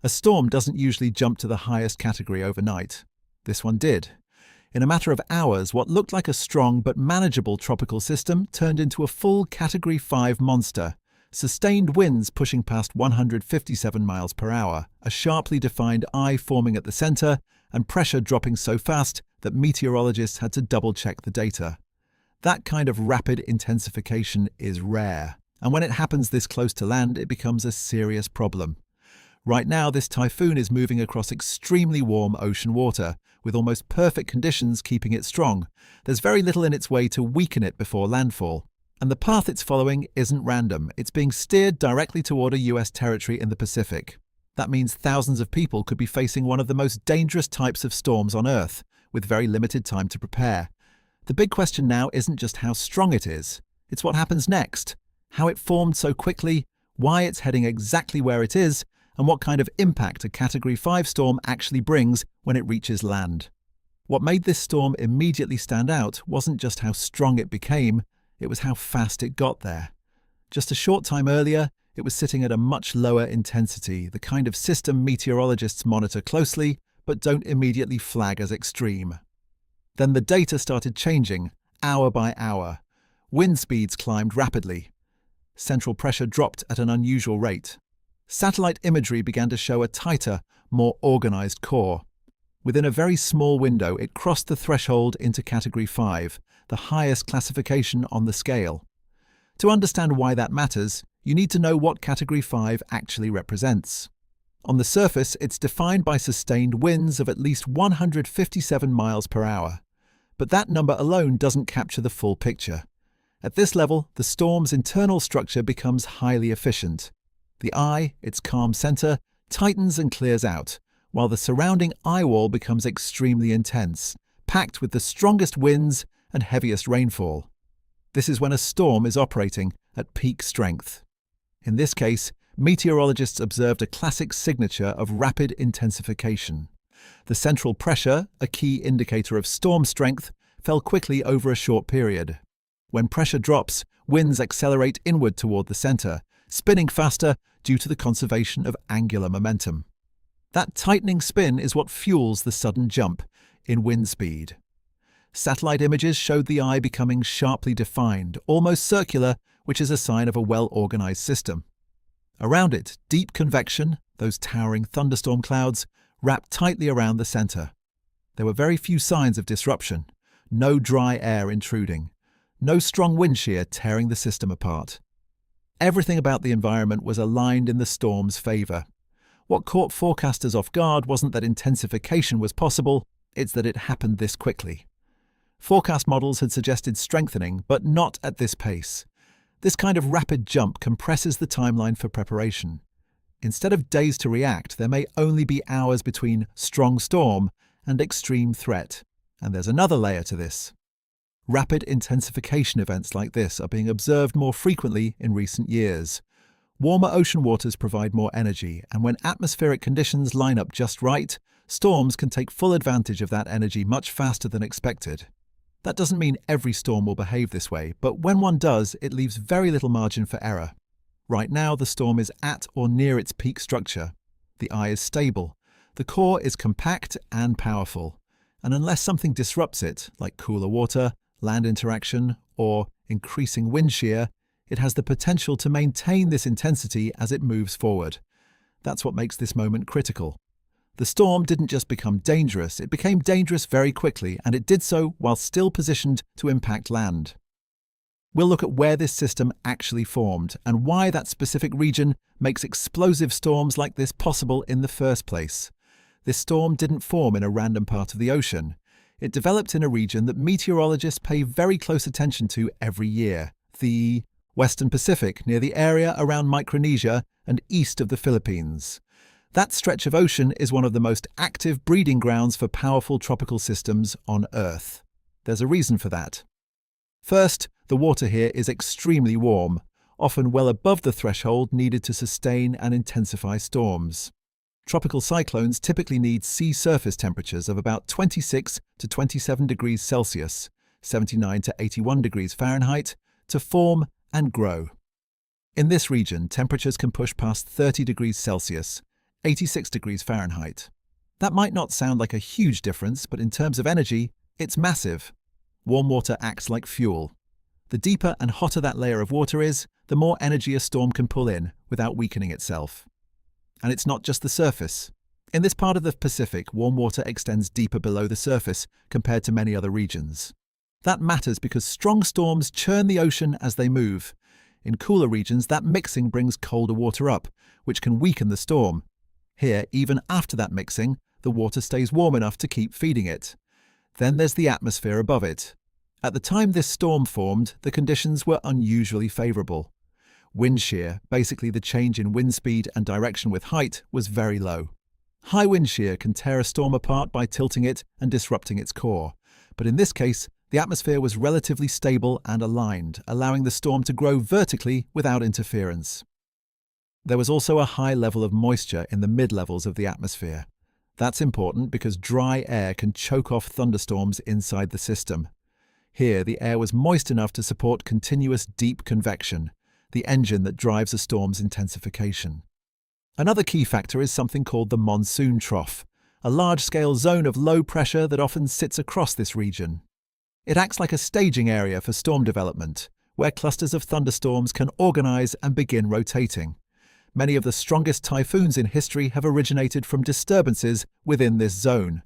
A storm doesn't usually jump to the highest category overnight. This one did. In a matter of hours, what looked like a strong but manageable tropical system turned into a full Category 5 monster. Sustained winds pushing past 157 miles per hour, a sharply defined eye forming at the center, and pressure dropping so fast that meteorologists had to double-check the data. That kind of rapid intensification is rare, and when it happens this close to land, it becomes a serious problem. Right now, this typhoon is moving across extremely warm ocean water, with almost perfect conditions keeping it strong. There's very little in its way to weaken it before landfall. And the path it's following isn't random. It's being steered directly toward a US territory in the Pacific. That means thousands of people could be facing one of the most dangerous types of storms on Earth, with very limited time to prepare. The big question now isn't just how strong it is, it's what happens next, how it formed so quickly, why it's heading exactly where it is, and what kind of impact a Category 5 storm actually brings when it reaches land. What made this storm immediately stand out wasn't just how strong it became, it was how fast it got there. Just a short time earlier, it was sitting at a much lower intensity, the kind of system meteorologists monitor closely but don't immediately flag as extreme. Then the data started changing, hour by hour. Wind speeds climbed rapidly. Central pressure dropped at an unusual rate. Satellite imagery began to show a tighter, more organized core. Within a very small window, it crossed the threshold into Category 5, the highest classification on the scale. To understand why that matters, you need to know what Category 5 actually represents. On the surface, it's defined by sustained winds of at least 157 miles per hour. But that number alone doesn't capture the full picture. At this level, the storm's internal structure becomes highly efficient. The eye, its calm center, tightens and clears out, while the surrounding eye wall becomes extremely intense, packed with the strongest winds and heaviest rainfall. This is when a storm is operating at peak strength. In this case, meteorologists observed a classic signature of rapid intensification. The central pressure, a key indicator of storm strength, fell quickly over a short period. When pressure drops, winds accelerate inward toward the center, spinning faster due to the conservation of angular momentum. That tightening spin is what fuels the sudden jump in wind speed. Satellite images showed the eye becoming sharply defined, almost circular, which is a sign of a well-organized system. Around it, deep convection, those towering thunderstorm clouds, wrapped tightly around the center. There were very few signs of disruption, no dry air intruding, no strong wind shear tearing the system apart. Everything about the environment was aligned in the storm's favor. What caught forecasters off guard wasn't that intensification was possible, it's that it happened this quickly. Forecast models had suggested strengthening, but not at this pace. This kind of rapid jump compresses the timeline for preparation. Instead of days to react, there may only be hours between strong storm and extreme threat. And there's another layer to this. Rapid intensification events like this are being observed more frequently in recent years. Warmer ocean waters provide more energy, and when atmospheric conditions line up just right, storms can take full advantage of that energy much faster than expected. That doesn't mean every storm will behave this way, but when one does, it leaves very little margin for error. Right now, the storm is at or near its peak structure. The eye is stable. The core is compact and powerful. And unless something disrupts it, like cooler water, land interaction, or increasing wind shear, it has the potential to maintain this intensity as it moves forward. That's what makes this moment critical. The storm didn't just become dangerous, it became dangerous very quickly, and it did so while still positioned to impact land. We'll look at where this system actually formed and why that specific region makes explosive storms like this possible in the first place. This storm didn't form in a random part of the ocean. It developed in a region that meteorologists pay very close attention to every year, the Western Pacific, near the area around Micronesia and east of the Philippines. That stretch of ocean is one of the most active breeding grounds for powerful tropical systems on Earth. There's a reason for that. First, the water here is extremely warm, often well above the threshold needed to sustain and intensify storms. Tropical cyclones typically need sea surface temperatures of about 26 to 27 degrees Celsius, 79 to 81 degrees Fahrenheit, to form and grow. In this region, temperatures can push past 30 degrees Celsius, 86 degrees Fahrenheit. That might not sound like a huge difference, but in terms of energy, it's massive. Warm water acts like fuel. The deeper and hotter that layer of water is, the more energy a storm can pull in without weakening itself. And it's not just the surface. In this part of the Pacific, warm water extends deeper below the surface compared to many other regions. That matters because strong storms churn the ocean as they move. In cooler regions, that mixing brings colder water up, which can weaken the storm. Here, even after that mixing, the water stays warm enough to keep feeding it. Then there's the atmosphere above it. At the time this storm formed, the conditions were unusually favourable. Wind shear, basically the change in wind speed and direction with height, was very low. High wind shear can tear a storm apart by tilting it and disrupting its core. But in this case, the atmosphere was relatively stable and aligned, allowing the storm to grow vertically without interference. There was also a high level of moisture in the mid-levels of the atmosphere. That's important because dry air can choke off thunderstorms inside the system. Here, the air was moist enough to support continuous deep convection, the engine that drives a storm's intensification. Another key factor is something called the monsoon trough, a large-scale zone of low pressure that often sits across this region. It acts like a staging area for storm development, where clusters of thunderstorms can organize and begin rotating. Many of the strongest typhoons in history have originated from disturbances within this zone.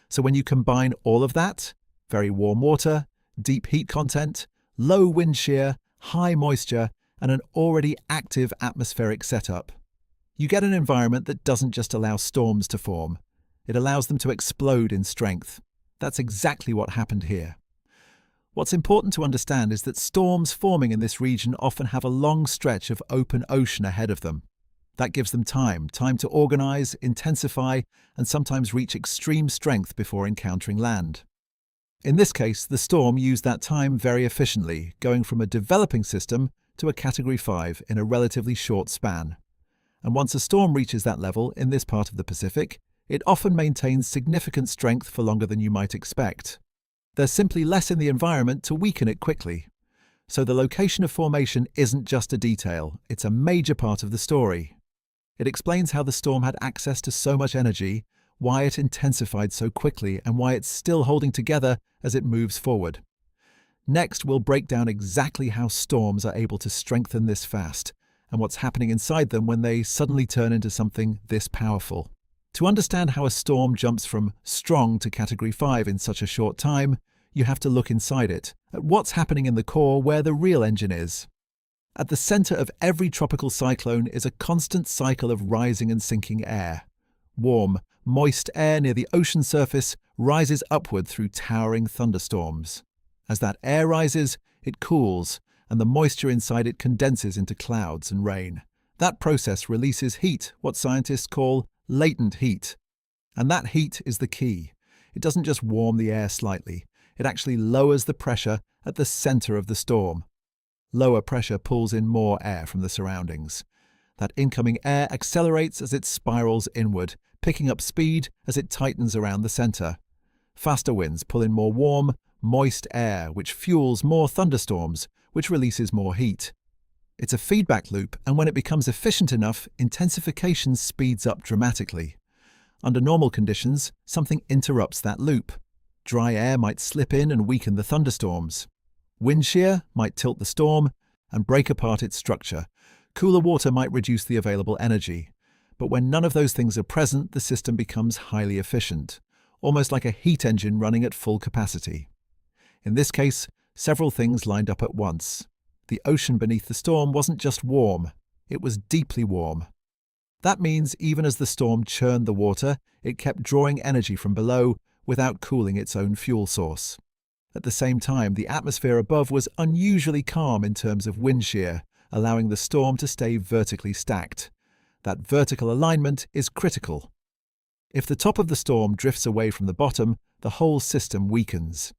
So when you combine all of that, very warm water, deep heat content, low wind shear, high moisture, and an already active atmospheric setup, you get an environment that doesn't just allow storms to form. It allows them to explode in strength. That's exactly what happened here. What's important to understand is that storms forming in this region often have a long stretch of open ocean ahead of them. That gives them time to organize, intensify, and sometimes reach extreme strength before encountering land. In this case, the storm used that time very efficiently, going from a developing system to a Category 5 in a relatively short span. And once a storm reaches that level in this part of the Pacific, it often maintains significant strength for longer than you might expect. There's simply less in the environment to weaken it quickly. So the location of formation isn't just a detail, it's a major part of the story. It explains how the storm had access to so much energy, why it intensified so quickly, and why it's still holding together as it moves forward. Next, we'll break down exactly how storms are able to strengthen this fast, and what's happening inside them when they suddenly turn into something this powerful. To understand how a storm jumps from strong to Category 5 in such a short time, you have to look inside it, at what's happening in the core where the real engine is. At the center of every tropical cyclone is a constant cycle of rising and sinking air. Warm, moist air near the ocean surface rises upward through towering thunderstorms. As that air rises, it cools, and the moisture inside it condenses into clouds and rain. That process releases heat, what scientists call latent heat. And that heat is the key. It doesn't just warm the air slightly, it actually lowers the pressure at the center of the storm. Lower pressure pulls in more air from the surroundings. That incoming air accelerates as it spirals inward, picking up speed as it tightens around the center. Faster winds pull in more warm, moist air, which fuels more thunderstorms, which releases more heat. It's a feedback loop, and when it becomes efficient enough, intensification speeds up dramatically. Under normal conditions, something interrupts that loop. Dry air might slip in and weaken the thunderstorms. Wind shear might tilt the storm and break apart its structure. Cooler water might reduce the available energy. But when none of those things are present, the system becomes highly efficient, almost like a heat engine running at full capacity. In this case, several things lined up at once. The ocean beneath the storm wasn't just warm, it was deeply warm. That means even as the storm churned the water, it kept drawing energy from below without cooling its own fuel source. At the same time, the atmosphere above was unusually calm in terms of wind shear, allowing the storm to stay vertically stacked. That vertical alignment is critical. If the top of the storm drifts away from the bottom, the whole system weakens.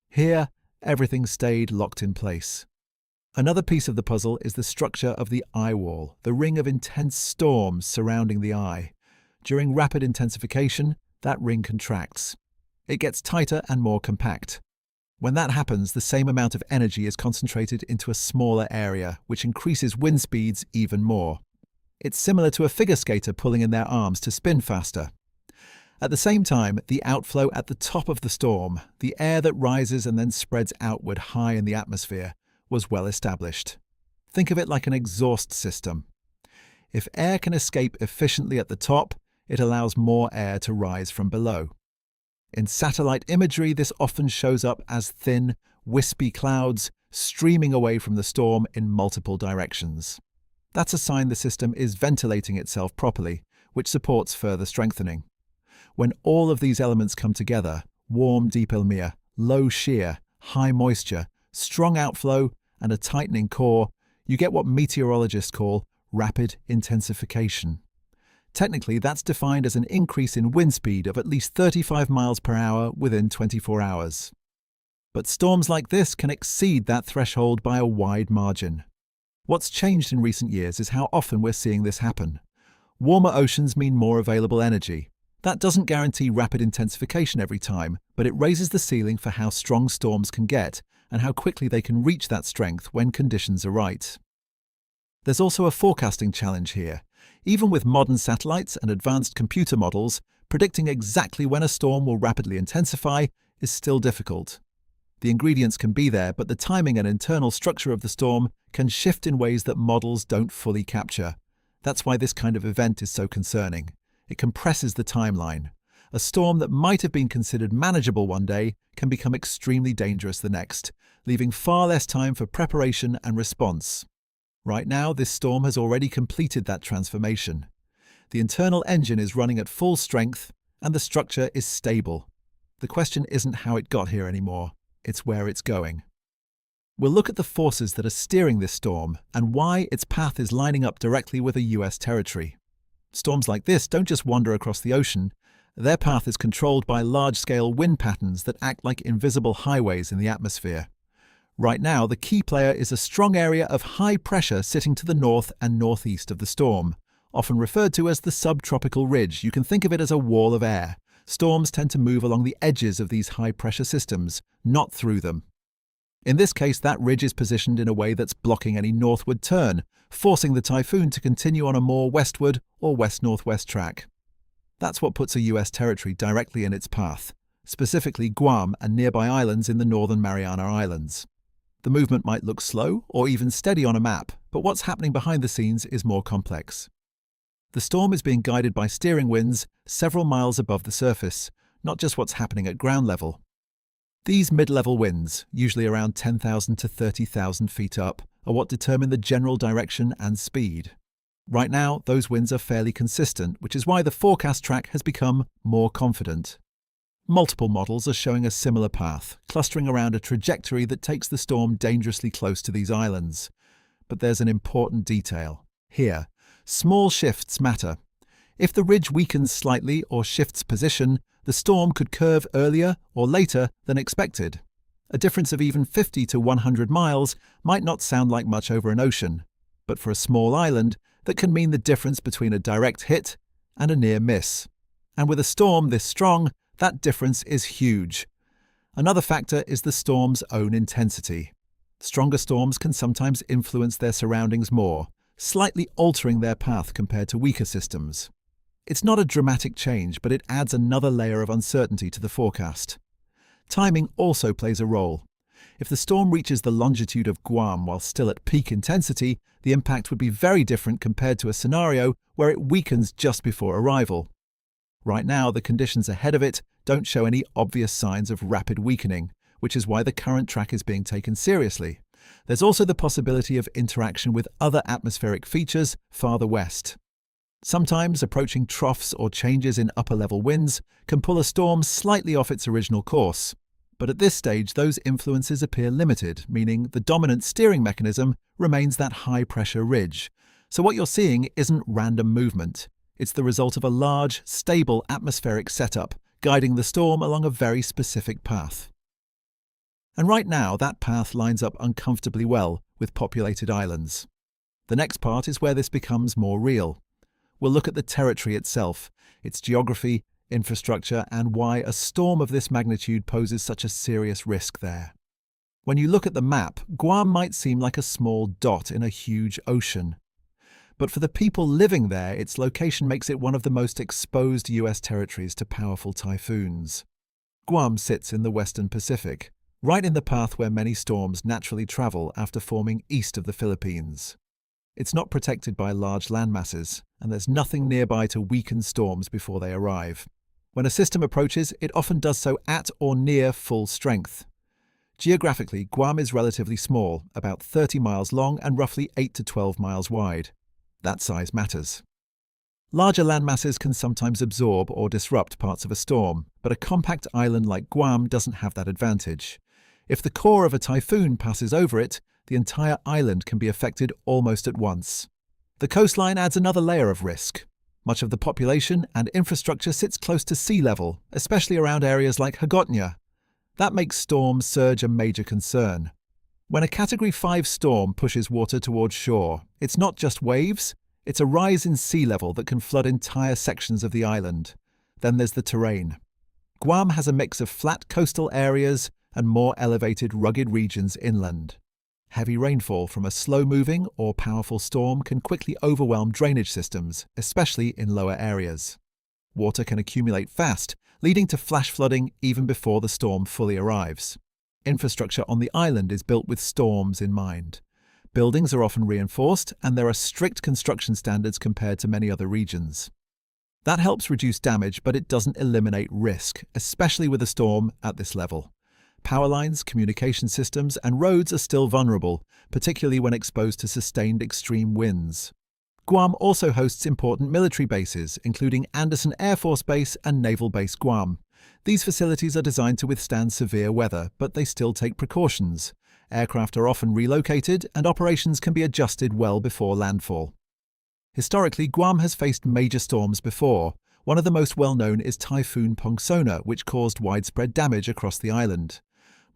Here, everything stayed locked in place. Another piece of the puzzle is the structure of the eye wall, the ring of intense storms surrounding the eye. During rapid intensification, that ring contracts. It gets tighter and more compact. When that happens, the same amount of energy is concentrated into a smaller area, which increases wind speeds even more. It's similar to a figure skater pulling in their arms to spin faster. At the same time, the outflow at the top of the storm, the air that rises and then spreads outward high in the atmosphere, was well established. Think of it like an exhaust system. If air can escape efficiently at the top, it allows more air to rise from below. In satellite imagery, this often shows up as thin, wispy clouds streaming away from the storm in multiple directions. That's a sign the system is ventilating itself properly, which supports further strengthening. When all of these elements come together, warm deep Elmia, low shear, high moisture, strong outflow, and a tightening core, you get what meteorologists call rapid intensification. Technically, that's defined as an increase in wind speed of at least 35 miles per hour within 24 hours. But storms like this can exceed that threshold by a wide margin. What's changed in recent years is how often we're seeing this happen. Warmer oceans mean more available energy. That doesn't guarantee rapid intensification every time, but it raises the ceiling for how strong storms can get and how quickly they can reach that strength when conditions are right. There's also a forecasting challenge here. Even with modern satellites and advanced computer models, predicting exactly when a storm will rapidly intensify is still difficult. The ingredients can be there, but the timing and internal structure of the storm can shift in ways that models don't fully capture. That's why this kind of event is so concerning. It compresses the timeline. A storm that might have been considered manageable one day can become extremely dangerous the next, leaving far less time for preparation and response. Right now, this storm has already completed that transformation. The internal engine is running at full strength, and the structure is stable. The question isn't how it got here anymore, it's where it's going. We'll look at the forces that are steering this storm and why its path is lining up directly with a US territory. Storms like this don't just wander across the ocean. Their path is controlled by large-scale wind patterns that act like invisible highways in the atmosphere. Right now, the key player is a strong area of high pressure sitting to the north and northeast of the storm, often referred to as the subtropical ridge. You can think of it as a wall of air. Storms tend to move along the edges of these high-pressure systems, not through them. In this case, that ridge is positioned in a way that's blocking any northward turn, forcing the typhoon to continue on a more westward or west-northwest track. That's what puts a US territory directly in its path, specifically Guam and nearby islands in the northern Mariana Islands. The movement might look slow or even steady on a map, but what's happening behind the scenes is more complex. The storm is being guided by steering winds several miles above the surface, not just what's happening at ground level. These mid-level winds, usually around 10,000 to 30,000 feet up, are what determine the general direction and speed. Right now, those winds are fairly consistent, which is why the forecast track has become more confident. Multiple models are showing a similar path, clustering around a trajectory that takes the storm dangerously close to these islands. But there's an important detail. Here, small shifts matter. If the ridge weakens slightly or shifts position, the storm could curve earlier or later than expected. A difference of even 50 to 100 miles might not sound like much over an ocean, but for a small island, that can mean the difference between a direct hit and a near miss. And with a storm this strong, that difference is huge. Another factor is the storm's own intensity. Stronger storms can sometimes influence their surroundings more, slightly altering their path compared to weaker systems. It's not a dramatic change, but it adds another layer of uncertainty to the forecast. Timing also plays a role. If the storm reaches the longitude of Guam while still at peak intensity, the impact would be very different compared to a scenario where it weakens just before arrival. Right now, the conditions ahead of it don't show any obvious signs of rapid weakening, which is why the current track is being taken seriously. There's also the possibility of interaction with other atmospheric features farther west. Sometimes approaching troughs or changes in upper-level winds can pull a storm slightly off its original course. But at this stage, those influences appear limited, meaning the dominant steering mechanism remains that high-pressure ridge. So what you're seeing isn't random movement. It's the result of a large, stable atmospheric setup guiding the storm along a very specific path. And right now, that path lines up uncomfortably well with populated islands. The next part is where this becomes more real. We'll look at the territory itself, its geography, infrastructure, and why a storm of this magnitude poses such a serious risk there. When you look at the map, Guam might seem like a small dot in a huge ocean. But for the people living there, its location makes it one of the most exposed US territories to powerful typhoons. Guam sits in the western Pacific, right in the path where many storms naturally travel after forming east of the Philippines. It's not protected by large landmasses, and there's nothing nearby to weaken storms before they arrive. When a system approaches, it often does so at or near full strength. Geographically, Guam is relatively small, about 30 miles long and roughly 8 to 12 miles wide. That size matters. Larger landmasses can sometimes absorb or disrupt parts of a storm, but a compact island like Guam doesn't have that advantage. If the core of a typhoon passes over it, the entire island can be affected almost at once. The coastline adds another layer of risk. Much of the population and infrastructure sits close to sea level, especially around areas like Hagåtña. That makes storm surge a major concern. When a Category 5 storm pushes water towards shore, it's not just waves, it's a rise in sea level that can flood entire sections of the island. Then there's the terrain. Guam has a mix of flat coastal areas and more elevated, rugged regions inland. Heavy rainfall from a slow-moving or powerful storm can quickly overwhelm drainage systems, especially in lower areas. Water can accumulate fast, leading to flash flooding even before the storm fully arrives. Infrastructure on the island is built with storms in mind. Buildings are often reinforced, and there are strict construction standards compared to many other regions. That helps reduce damage, but it doesn't eliminate risk, especially with a storm at this level. Power lines, communication systems, and roads are still vulnerable, particularly when exposed to sustained extreme winds. Guam also hosts important military bases, including Andersen Air Force Base and Naval Base Guam. These facilities are designed to withstand severe weather, but they still take precautions. Aircraft are often relocated, and operations can be adjusted well before landfall. Historically, Guam has faced major storms before. One of the most well-known is Typhoon Pongsona, which caused widespread damage across the island.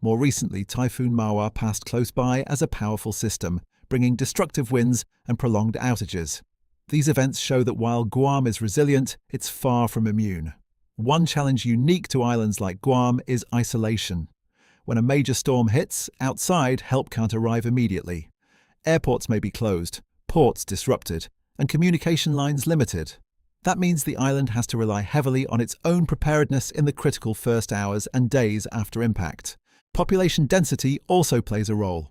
More recently, Typhoon Mawar passed close by as a powerful system, bringing destructive winds and prolonged outages. These events show that while Guam is resilient, it's far from immune. One challenge unique to islands like Guam is isolation. When a major storm hits, outside help can't arrive immediately. Airports may be closed, ports disrupted, and communication lines limited. That means the island has to rely heavily on its own preparedness in the critical first hours and days after impact. Population density also plays a role.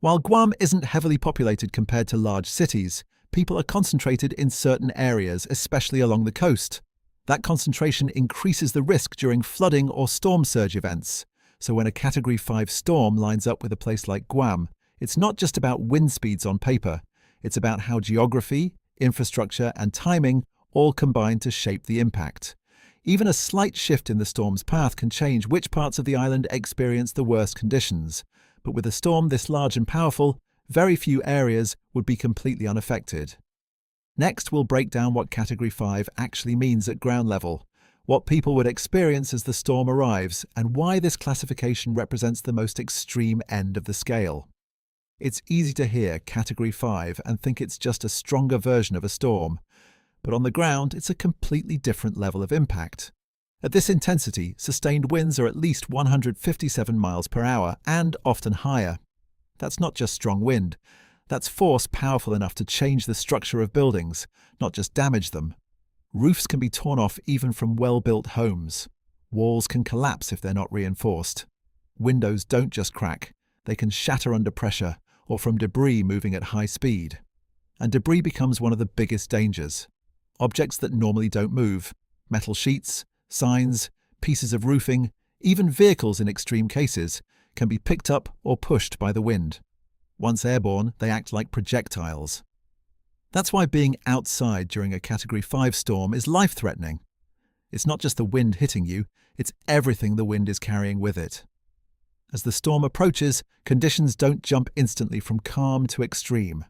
While Guam isn't heavily populated compared to large cities, people are concentrated in certain areas, especially along the coast. That concentration increases the risk during flooding or storm surge events. So when a Category 5 storm lines up with a place like Guam, it's not just about wind speeds on paper. It's about how geography, infrastructure, and timing all combine to shape the impact. Even a slight shift in the storm's path can change which parts of the island experience the worst conditions. But with a storm this large and powerful, very few areas would be completely unaffected. Next, we'll break down what Category 5 actually means at ground level, what people would experience as the storm arrives, and why this classification represents the most extreme end of the scale. It's easy to hear Category 5 and think it's just a stronger version of a storm, but on the ground it's a completely different level of impact. At this intensity, sustained winds are at least 157 miles per hour and often higher. That's not just strong wind. That's force powerful enough to change the structure of buildings, not just damage them. Roofs can be torn off even from well-built homes. Walls can collapse if they're not reinforced. Windows don't just crack, they can shatter under pressure or from debris moving at high speed. And debris becomes one of the biggest dangers. Objects that normally don't move, metal sheets, signs, pieces of roofing, even vehicles in extreme cases, can be picked up or pushed by the wind. Once airborne, they act like projectiles. That's why being outside during a Category 5 storm is life-threatening. It's not just the wind hitting you, it's everything the wind is carrying with it. As the storm approaches, conditions don't jump instantly from calm to extreme.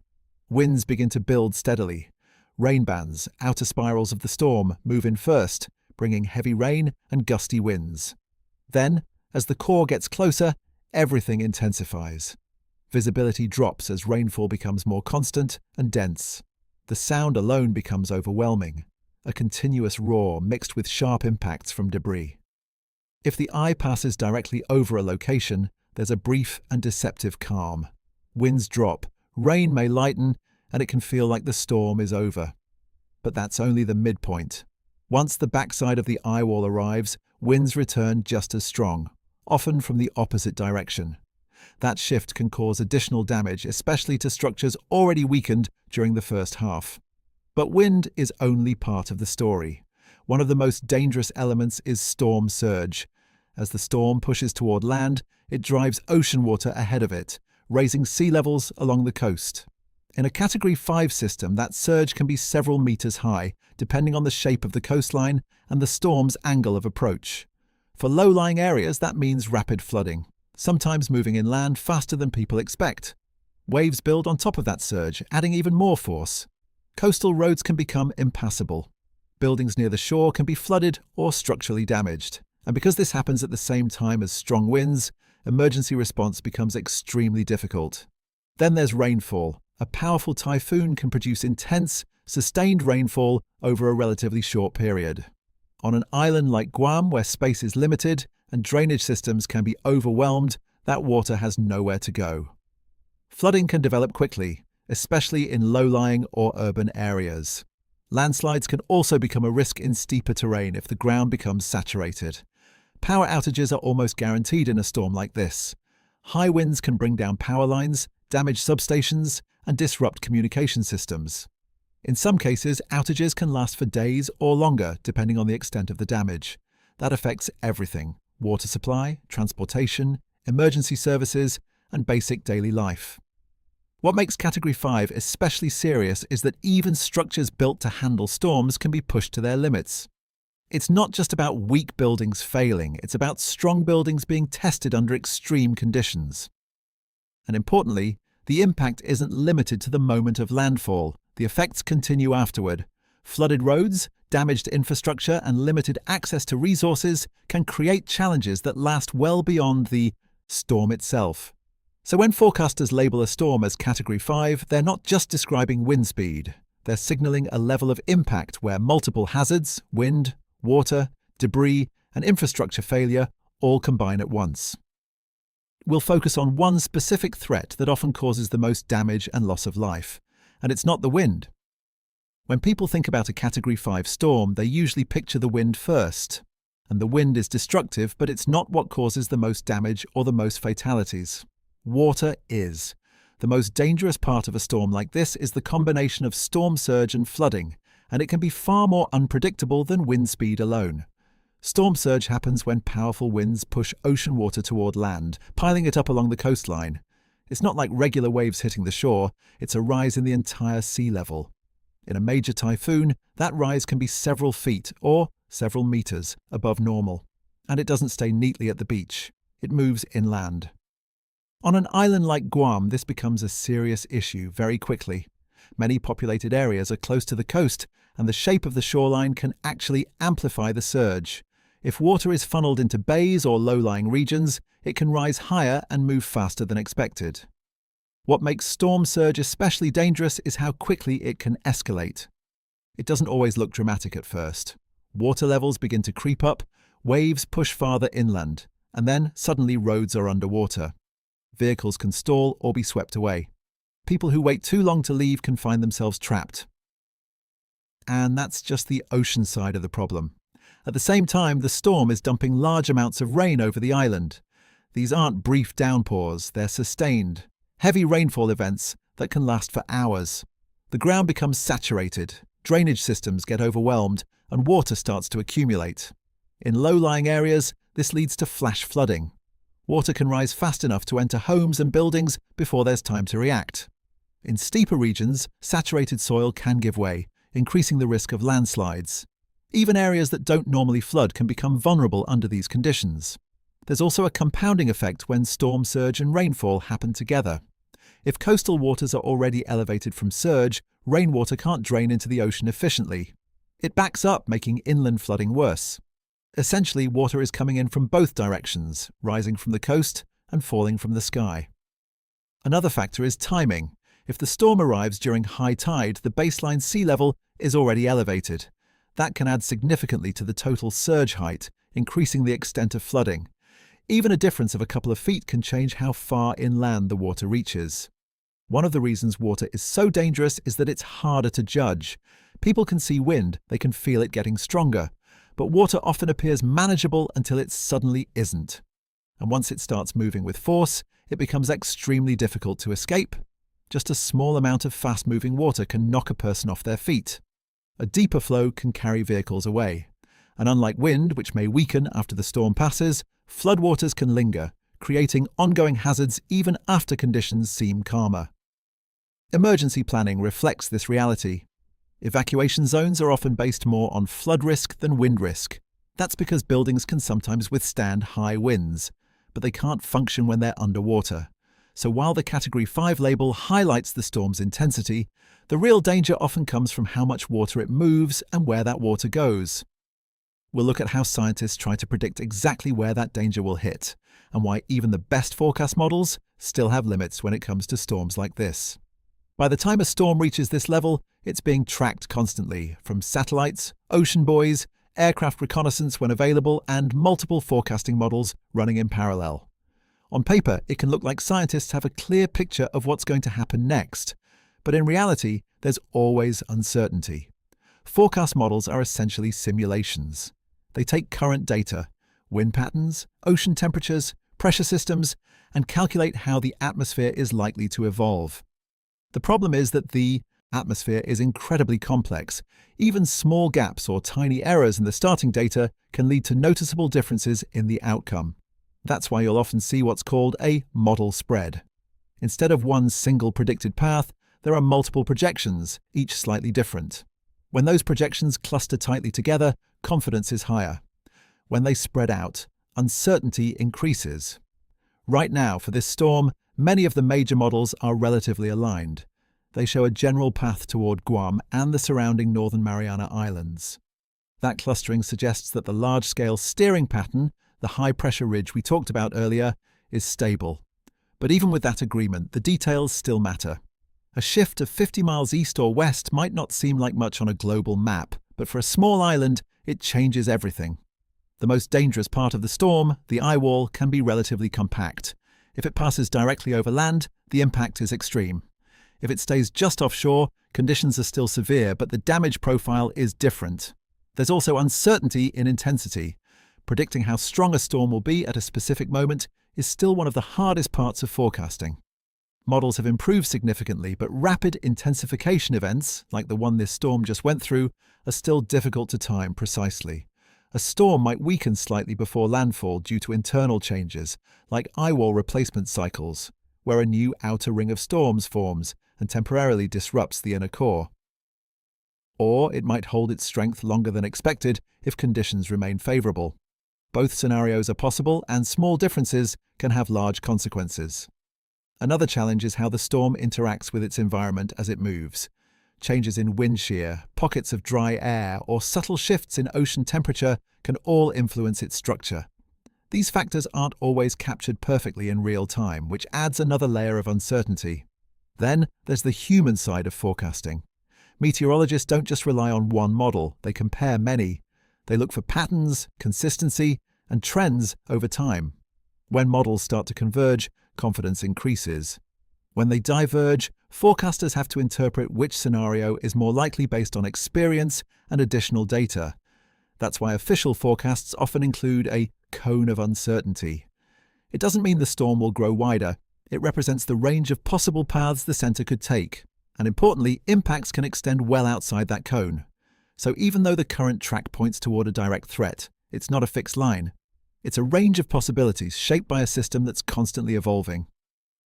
Winds begin to build steadily. Rain bands, outer spirals of the storm, move in first, bringing heavy rain and gusty winds. Then, as the core gets closer, everything intensifies. Visibility drops as rainfall becomes more constant and dense. The sound alone becomes overwhelming, a continuous roar mixed with sharp impacts from debris. If the eye passes directly over a location, there's a brief and deceptive calm. Winds drop, rain may lighten, and it can feel like the storm is over. But that's only the midpoint. Once the backside of the eye wall arrives, winds return just as strong, often from the opposite direction. That shift can cause additional damage, especially to structures already weakened during the first half. But wind is only part of the story. One of the most dangerous elements is storm surge. As the storm pushes toward land, it drives ocean water ahead of it, raising sea levels along the coast. In a Category 5 system, that surge can be several meters high, depending on the shape of the coastline and the storm's angle of approach. For low-lying areas, that means rapid flooding, sometimes moving inland faster than people expect. Waves build on top of that surge, adding even more force. Coastal roads can become impassable. Buildings near the shore can be flooded or structurally damaged. And because this happens at the same time as strong winds, emergency response becomes extremely difficult. Then there's rainfall. A powerful typhoon can produce intense, sustained rainfall over a relatively short period. On an island like Guam, where space is limited and drainage systems can be overwhelmed, that water has nowhere to go. Flooding can develop quickly, especially in low-lying or urban areas. Landslides can also become a risk in steeper terrain if the ground becomes saturated. Power outages are almost guaranteed in a storm like this. High winds can bring down power lines, damage substations, and disrupt communication systems. In some cases, outages can last for days or longer, depending on the extent of the damage. That affects everything: water supply, transportation, emergency services, and basic daily life. What makes Category 5 especially serious is that even structures built to handle storms can be pushed to their limits. It's not just about weak buildings failing, it's about strong buildings being tested under extreme conditions. And importantly, the impact isn't limited to the moment of landfall. The effects continue afterward. Flooded roads, damaged infrastructure, and limited access to resources can create challenges that last well beyond the storm itself. So when forecasters label a storm as Category 5, they're not just describing wind speed. They're signaling a level of impact where multiple hazards, wind, water, debris, and infrastructure failure all combine at once. We'll focus on one specific threat that often causes the most damage and loss of life, and it's not the wind. When people think about a Category 5 storm, they usually picture the wind first. And the wind is destructive, but it's not what causes the most damage or the most fatalities. Water is. The most dangerous part of a storm like this is the combination of storm surge and flooding, and it can be far more unpredictable than wind speed alone. Storm surge happens when powerful winds push ocean water toward land, piling it up along the coastline. It's not like regular waves hitting the shore, it's a rise in the entire sea level. In a major typhoon, that rise can be several feet or several meters above normal. And it doesn't stay neatly at the beach. It moves inland. On an island like Guam, this becomes a serious issue very quickly. Many populated areas are close to the coast, and the shape of the shoreline can actually amplify the surge. If water is funneled into bays or low-lying regions, it can rise higher and move faster than expected. What makes storm surge especially dangerous is how quickly it can escalate. It doesn't always look dramatic at first. Water levels begin to creep up, waves push farther inland, and then suddenly roads are underwater. Vehicles can stall or be swept away. People who wait too long to leave can find themselves trapped. And that's just the ocean side of the problem. At the same time, the storm is dumping large amounts of rain over the island. These aren't brief downpours, they're sustained, heavy rainfall events that can last for hours. The ground becomes saturated, drainage systems get overwhelmed, and water starts to accumulate. In low-lying areas, this leads to flash flooding. Water can rise fast enough to enter homes and buildings before there's time to react. In steeper regions, saturated soil can give way, increasing the risk of landslides. Even areas that don't normally flood can become vulnerable under these conditions. There's also a compounding effect when storm surge and rainfall happen together. If coastal waters are already elevated from surge, rainwater can't drain into the ocean efficiently. It backs up, making inland flooding worse. Essentially, water is coming in from both directions, rising from the coast and falling from the sky. Another factor is timing. If the storm arrives during high tide, the baseline sea level is already elevated. That can add significantly to the total surge height, increasing the extent of flooding. Even a difference of a couple of feet can change how far inland the water reaches. One of the reasons water is so dangerous is that it's harder to judge. People can see wind, they can feel it getting stronger, but water often appears manageable until it suddenly isn't. And once it starts moving with force, it becomes extremely difficult to escape. Just a small amount of fast-moving water can knock a person off their feet. A deeper flow can carry vehicles away. And unlike wind, which may weaken after the storm passes, floodwaters can linger, creating ongoing hazards even after conditions seem calmer. Emergency planning reflects this reality. Evacuation zones are often based more on flood risk than wind risk. That's because buildings can sometimes withstand high winds, but they can't function when they're underwater. So while the Category 5 label highlights the storm's intensity, the real danger often comes from how much water it moves and where that water goes. We'll look at how scientists try to predict exactly where that danger will hit, and why even the best forecast models still have limits when it comes to storms like this. By the time a storm reaches this level, it's being tracked constantly, from satellites, ocean buoys, aircraft reconnaissance when available, and multiple forecasting models running in parallel. On paper, it can look like scientists have a clear picture of what's going to happen next, but in reality, there's always uncertainty. Forecast models are essentially simulations. They take current data, wind patterns, ocean temperatures, pressure systems, and calculate how the atmosphere is likely to evolve. The problem is that the atmosphere is incredibly complex. Even small gaps or tiny errors in the starting data can lead to noticeable differences in the outcome. That's why you'll often see what's called a model spread. Instead of one single predicted path, there are multiple projections, each slightly different. When those projections cluster tightly together, confidence is higher. When they spread out, uncertainty increases. Right now, for this storm, many of the major models are relatively aligned. They show a general path toward Guam and the surrounding Northern Mariana Islands. That clustering suggests that the large-scale steering pattern, the high-pressure ridge we talked about earlier, is stable. But even with that agreement, the details still matter. A shift of 50 miles east or west might not seem like much on a global map, but for a small island, it changes everything. The most dangerous part of the storm, the eye wall, can be relatively compact. If it passes directly over land, the impact is extreme. If it stays just offshore, conditions are still severe, but the damage profile is different. There's also uncertainty in intensity. Predicting how strong a storm will be at a specific moment is still one of the hardest parts of forecasting. Models have improved significantly, but rapid intensification events, like the one this storm just went through, are still difficult to time precisely. A storm might weaken slightly before landfall due to internal changes, like eye wall replacement cycles, where a new outer ring of storms forms and temporarily disrupts the inner core. Or it might hold its strength longer than expected if conditions remain favorable. Both scenarios are possible, and small differences can have large consequences. Another challenge is how the storm interacts with its environment as it moves. Changes in wind shear, pockets of dry air, or subtle shifts in ocean temperature can all influence its structure. These factors aren't always captured perfectly in real time, which adds another layer of uncertainty. Then there's the human side of forecasting. Meteorologists don't just rely on one model, they compare many. They look for patterns, consistency, and trends over time. When models start to converge, confidence increases. When they diverge, forecasters have to interpret which scenario is more likely based on experience and additional data. That's why official forecasts often include a cone of uncertainty. It doesn't mean the storm will grow wider. It represents the range of possible paths the center could take. And importantly, impacts can extend well outside that cone. So even though the current track points toward a direct threat, it's not a fixed line. It's a range of possibilities shaped by a system that's constantly evolving.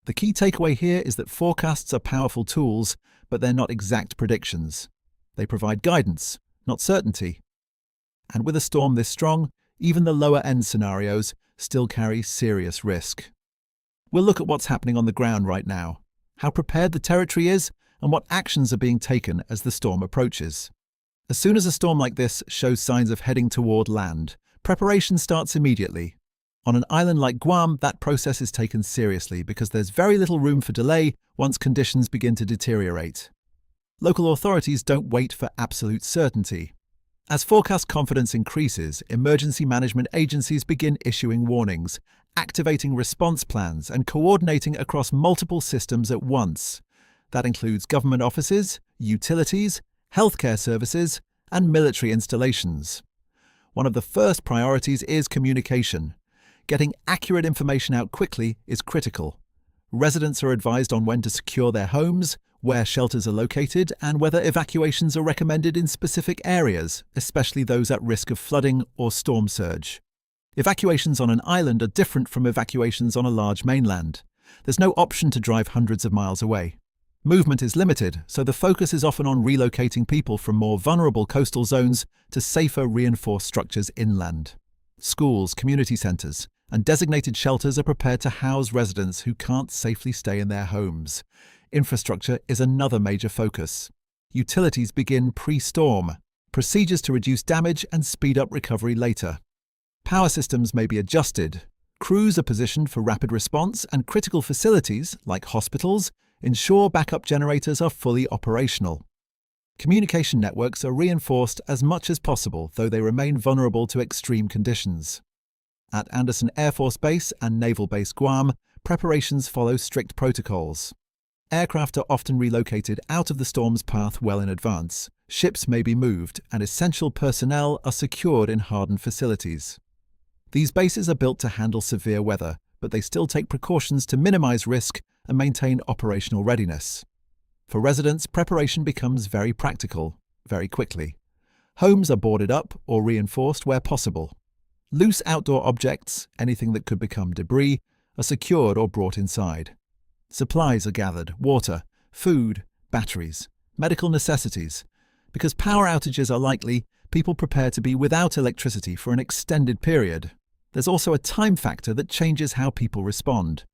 The key takeaway here is that forecasts are powerful tools, but they're not exact predictions. They provide guidance, not certainty. And with a storm this strong, even the lower-end scenarios still carry serious risk. We'll look at what's happening on the ground right now, how prepared the territory is, and what actions are being taken as the storm approaches. As soon as a storm like this shows signs of heading toward land, preparation starts immediately. On an island like Guam, that process is taken seriously because there's very little room for delay once conditions begin to deteriorate. Local authorities don't wait for absolute certainty. As forecast confidence increases, emergency management agencies begin issuing warnings, activating response plans, and coordinating across multiple systems at once. That includes government offices, utilities, healthcare services, and military installations. One of the first priorities is communication. Getting accurate information out quickly is critical. Residents are advised on when to secure their homes, where shelters are located, and whether evacuations are recommended in specific areas, especially those at risk of flooding or storm surge. Evacuations on an island are different from evacuations on a large mainland. There's no option to drive hundreds of miles away. Movement is limited, so the focus is often on relocating people from more vulnerable coastal zones to safer reinforced structures inland. Schools, community centres, and designated shelters are prepared to house residents who can't safely stay in their homes. Infrastructure is another major focus. Utilities begin pre-storm, procedures to reduce damage and speed up recovery later. Power systems may be adjusted. Crews are positioned for rapid response, and critical facilities, like hospitals, ensure backup generators are fully operational. Communication networks are reinforced as much as possible, though they remain vulnerable to extreme conditions. At Andersen Air Force Base and Naval Base Guam, preparations follow strict protocols. Aircraft are often relocated out of the storm's path well in advance. Ships may be moved, and essential personnel are secured in hardened facilities. These bases are built to handle severe weather, but they still take precautions to minimize risk and maintain operational readiness. For residents, preparation becomes very practical, very quickly. Homes are boarded up or reinforced where possible. Loose outdoor objects, anything that could become debris, are secured or brought inside. Supplies are gathered, water, food, batteries, medical necessities. Because power outages are likely, people prepare to be without electricity for an extended period. There's also a time factor that changes how people respond.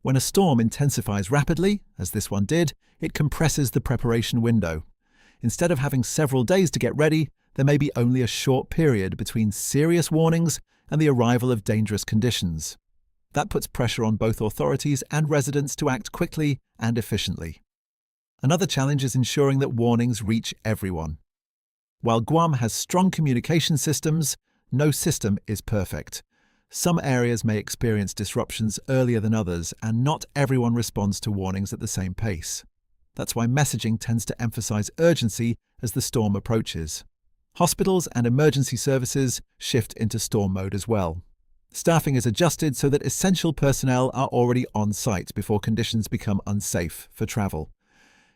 When a storm intensifies rapidly, as this one did, it compresses the preparation window. Instead of having several days to get ready, there may be only a short period between serious warnings and the arrival of dangerous conditions. That puts pressure on both authorities and residents to act quickly and efficiently. Another challenge is ensuring that warnings reach everyone. While Guam has strong communication systems, no system is perfect. Some areas may experience disruptions earlier than others, and not everyone responds to warnings at the same pace. That's why messaging tends to emphasize urgency as the storm approaches. Hospitals and emergency services shift into storm mode as well. Staffing is adjusted so that essential personnel are already on site before conditions become unsafe for travel.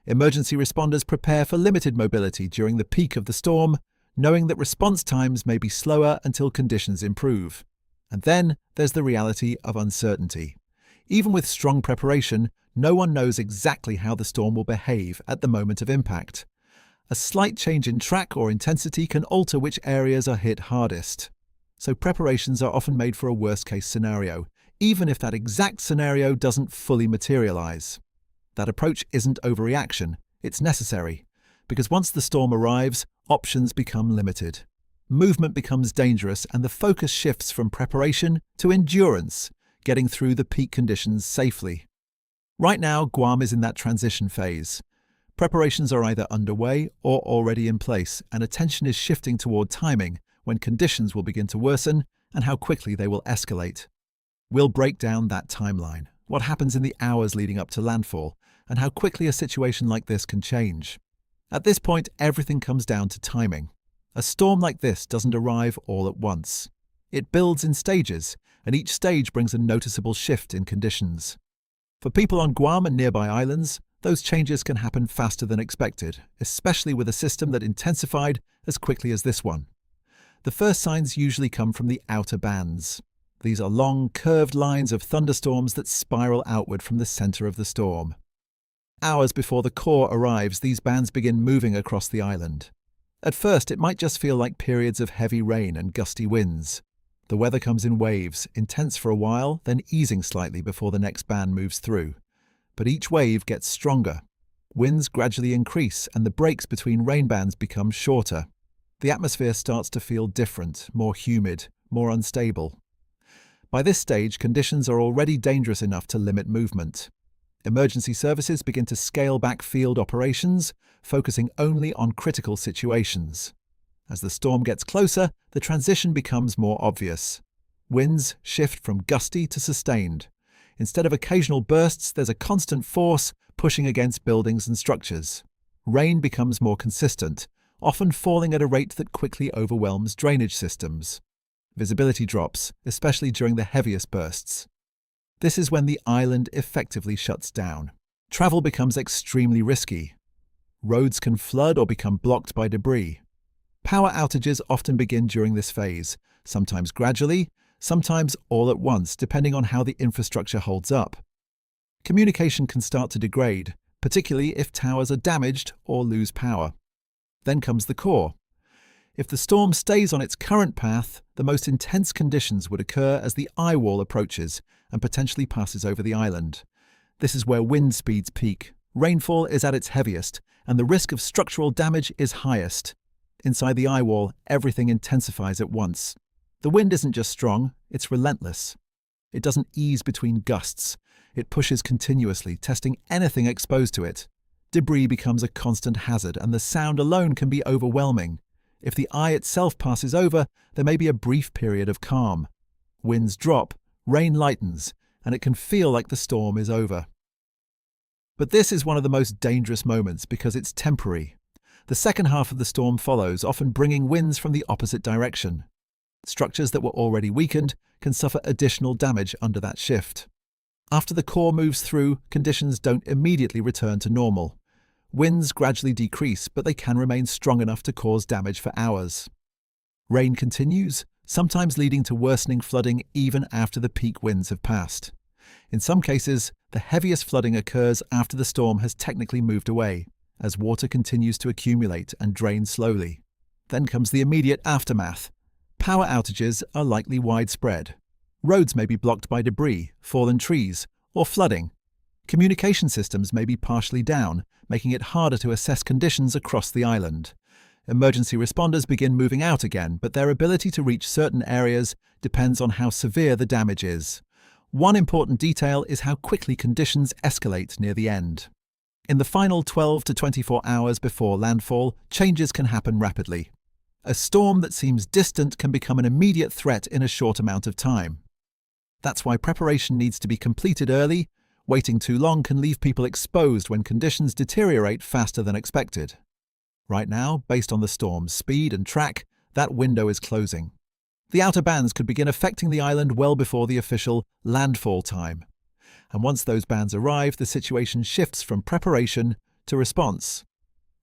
Emergency responders prepare for limited mobility during the peak of the storm, knowing that response times may be slower until conditions improve. And then there's the reality of uncertainty. Even with strong preparation, no one knows exactly how the storm will behave at the moment of impact. A slight change in track or intensity can alter which areas are hit hardest. So preparations are often made for a worst-case scenario, even if that exact scenario doesn't fully materialize. That approach isn't overreaction, it's necessary, because once the storm arrives, options become limited. Movement becomes dangerous, and the focus shifts from preparation to endurance, getting through the peak conditions safely. Right now, Guam is in that transition phase. Preparations are either underway or already in place, and attention is shifting toward timing, when conditions will begin to worsen and how quickly they will escalate. We'll break down that timeline, what happens in the hours leading up to landfall, and how quickly a situation like this can change. At this point, everything comes down to timing. A storm like this doesn't arrive all at once. It builds in stages, and each stage brings a noticeable shift in conditions. For people on Guam and nearby islands, those changes can happen faster than expected, especially with a system that intensified as quickly as this one. The first signs usually come from the outer bands. These are long, curved lines of thunderstorms that spiral outward from the center of the storm. Hours before the core arrives, these bands begin moving across the island. At first, it might just feel like periods of heavy rain and gusty winds. The weather comes in waves, intense for a while, then easing slightly before the next band moves through. But each wave gets stronger. Winds gradually increase, and the breaks between rain bands become shorter. The atmosphere starts to feel different, more humid, more unstable. By this stage, conditions are already dangerous enough to limit movement. Emergency services begin to scale back field operations, focusing only on critical situations. As the storm gets closer, the transition becomes more obvious. Winds shift from gusty to sustained. Instead of occasional bursts, there's a constant force pushing against buildings and structures. Rain becomes more consistent, often falling at a rate that quickly overwhelms drainage systems. Visibility drops, especially during the heaviest bursts. This is when the island effectively shuts down. Travel becomes extremely risky. Roads can flood or become blocked by debris. Power outages often begin during this phase, sometimes gradually, sometimes all at once, depending on how the infrastructure holds up. Communication can start to degrade, particularly if towers are damaged or lose power. Then comes the core. If the storm stays on its current path, the most intense conditions would occur as the eye wall approaches and potentially passes over the island. This is where wind speeds peak, rainfall is at its heaviest, and the risk of structural damage is highest. Inside the eye wall, everything intensifies at once. The wind isn't just strong, it's relentless. It doesn't ease between gusts. It pushes continuously, testing anything exposed to it. Debris becomes a constant hazard, and the sound alone can be overwhelming. If the eye itself passes over, there may be a brief period of calm. Winds drop, rain lightens, and it can feel like the storm is over. But this is one of the most dangerous moments because it's temporary. The second half of the storm follows, often bringing winds from the opposite direction. Structures that were already weakened can suffer additional damage under that shift. After the core moves through, conditions don't immediately return to normal. Winds gradually decrease, but they can remain strong enough to cause damage for hours. Rain continues, sometimes leading to worsening flooding even after the peak winds have passed. In some cases, the heaviest flooding occurs after the storm has technically moved away, as water continues to accumulate and drain slowly. Then comes the immediate aftermath. Power outages are likely widespread. Roads may be blocked by debris, fallen trees, or flooding. Communication systems may be partially down, making it harder to assess conditions across the island. Emergency responders begin moving out again, but their ability to reach certain areas depends on how severe the damage is. One important detail is how quickly conditions escalate near the end. In the final 12 to 24 hours before landfall, changes can happen rapidly. A storm that seems distant can become an immediate threat in a short amount of time. That's why preparation needs to be completed early. Waiting too long can leave people exposed when conditions deteriorate faster than expected. Right now, based on the storm's speed and track, that window is closing. The outer bands could begin affecting the island well before the official landfall time. And once those bands arrive, the situation shifts from preparation to response.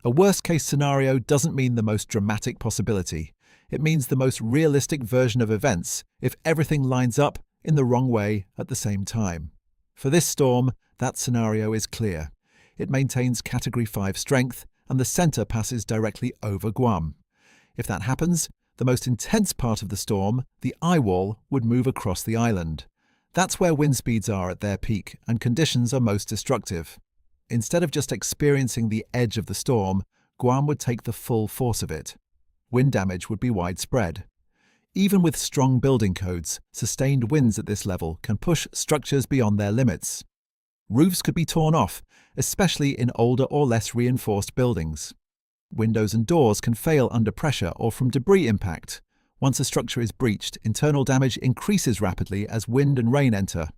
A worst-case scenario doesn't mean the most dramatic possibility. It means the most realistic version of events if everything lines up in the wrong way at the same time. For this storm, that scenario is clear. It maintains Category 5 strength, and the center passes directly over Guam. If that happens, the most intense part of the storm, the eye wall, would move across the island. That's where wind speeds are at their peak and conditions are most destructive. Instead of just experiencing the edge of the storm, Guam would take the full force of it. Wind damage would be widespread. Even with strong building codes, sustained winds at this level can push structures beyond their limits. Roofs could be torn off, especially in older or less reinforced buildings. Windows and doors can fail under pressure or from debris impact. Once a structure is breached, internal damage increases rapidly as wind and rain enter.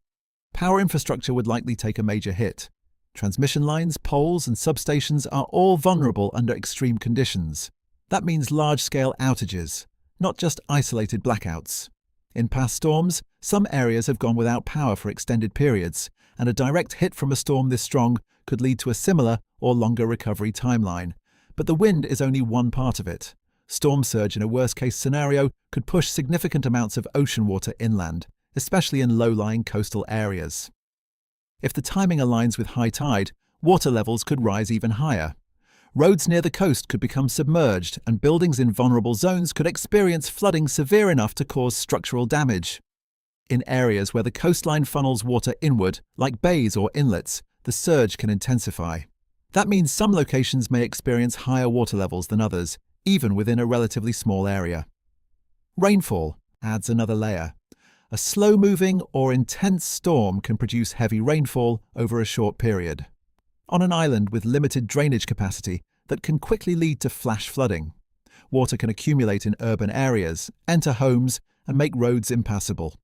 Power infrastructure would likely take a major hit. Transmission lines, poles, and substations are all vulnerable under extreme conditions. That means large-scale outages, not just isolated blackouts. In past storms, some areas have gone without power for extended periods, and a direct hit from a storm this strong could lead to a similar or longer recovery timeline. But the wind is only one part of it. Storm surge in a worst-case scenario could push significant amounts of ocean water inland, especially in low-lying coastal areas. If the timing aligns with high tide, water levels could rise even higher. Roads near the coast could become submerged, and buildings in vulnerable zones could experience flooding severe enough to cause structural damage. In areas where the coastline funnels water inward, like bays or inlets, the surge can intensify. That means some locations may experience higher water levels than others, even within a relatively small area. Rainfall adds another layer. A slow-moving or intense storm can produce heavy rainfall over a short period. On an island with limited drainage capacity, that can quickly lead to flash flooding. Water can accumulate in urban areas, enter homes, and make roads impassable.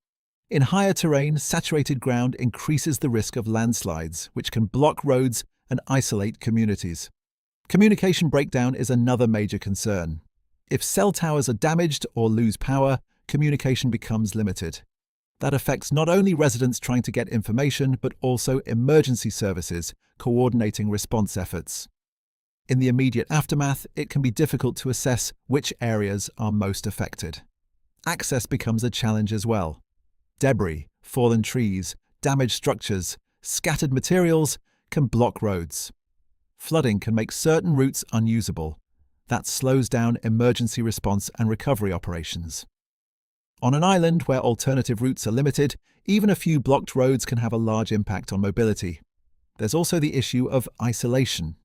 In higher terrain, saturated ground increases the risk of landslides, which can block roads and isolate communities. Communication breakdown is another major concern. If cell towers are damaged or lose power, communication becomes limited. That affects not only residents trying to get information, but also emergency services coordinating response efforts. In the immediate aftermath, it can be difficult to assess which areas are most affected. Access becomes a challenge as well. Debris, fallen trees, damaged structures, scattered materials can block roads. Flooding can make certain routes unusable. That slows down emergency response and recovery operations. On an island where alternative routes are limited, even a few blocked roads can have a large impact on mobility. There's also the issue of isolation.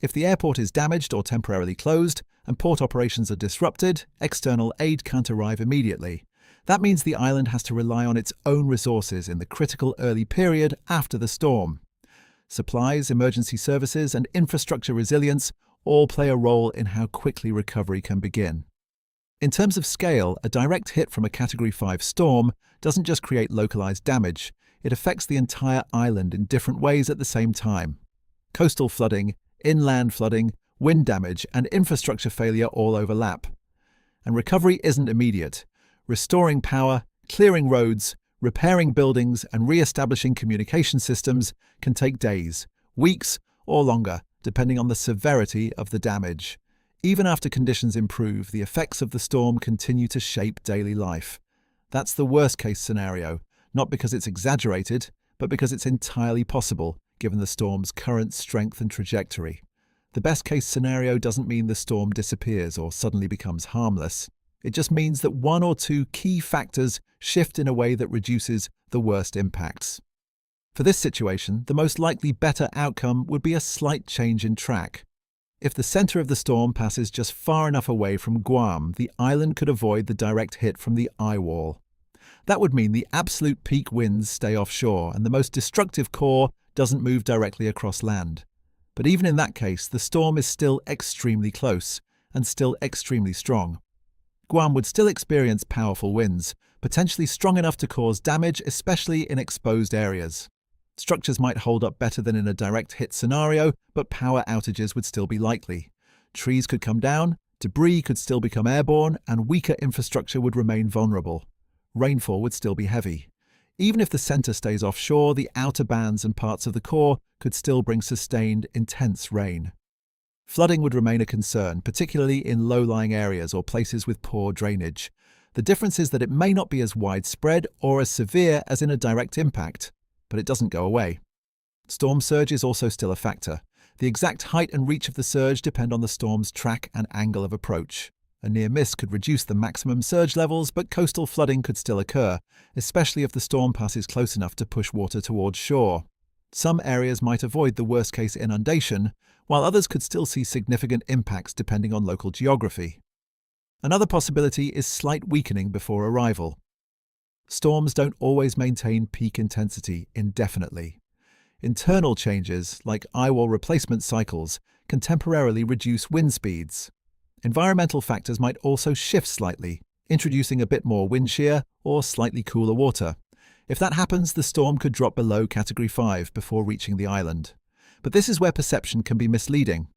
If the airport is damaged or temporarily closed, and port operations are disrupted, external aid can't arrive immediately. That means the island has to rely on its own resources in the critical early period after the storm. Supplies, emergency services, and infrastructure resilience all play a role in how quickly recovery can begin. In terms of scale, a direct hit from a Category 5 storm doesn't just create localized damage, it affects the entire island in different ways at the same time. Coastal flooding, inland flooding, wind damage, and infrastructure failure all overlap. And recovery isn't immediate. Restoring power, clearing roads, repairing buildings, and re-establishing communication systems can take days, weeks, or longer, depending on the severity of the damage. Even after conditions improve, the effects of the storm continue to shape daily life. That's the worst-case scenario, not because it's exaggerated, but because it's entirely possible, given the storm's current strength and trajectory. The best-case scenario doesn't mean the storm disappears or suddenly becomes harmless. It just means that one or two key factors shift in a way that reduces the worst impacts. For this situation, the most likely better outcome would be a slight change in track. If the center of the storm passes just far enough away from Guam, the island could avoid the direct hit from the eye wall. That would mean the absolute peak winds stay offshore and the most destructive core doesn't move directly across land. But even in that case, the storm is still extremely close and still extremely strong. Guam would still experience powerful winds, potentially strong enough to cause damage, especially in exposed areas. Structures might hold up better than in a direct hit scenario, but power outages would still be likely. Trees could come down, debris could still become airborne, and weaker infrastructure would remain vulnerable. Rainfall would still be heavy. Even if the center stays offshore, the outer bands and parts of the core could still bring sustained, intense rain. Flooding would remain a concern, particularly in low-lying areas or places with poor drainage. The difference is that it may not be as widespread or as severe as in a direct impact, but it doesn't go away. Storm surge is also still a factor. The exact height and reach of the surge depend on the storm's track and angle of approach. A near miss could reduce the maximum surge levels, but coastal flooding could still occur, especially if the storm passes close enough to push water towards shore. Some areas might avoid the worst-case inundation, while others could still see significant impacts depending on local geography. Another possibility is slight weakening before arrival. Storms don't always maintain peak intensity indefinitely. Internal changes, like eye-wall replacement cycles, can temporarily reduce wind speeds. Environmental factors might also shift slightly, introducing a bit more wind shear or slightly cooler water. If that happens, the storm could drop below Category 5 before reaching the island. But this is where perception can be misleading.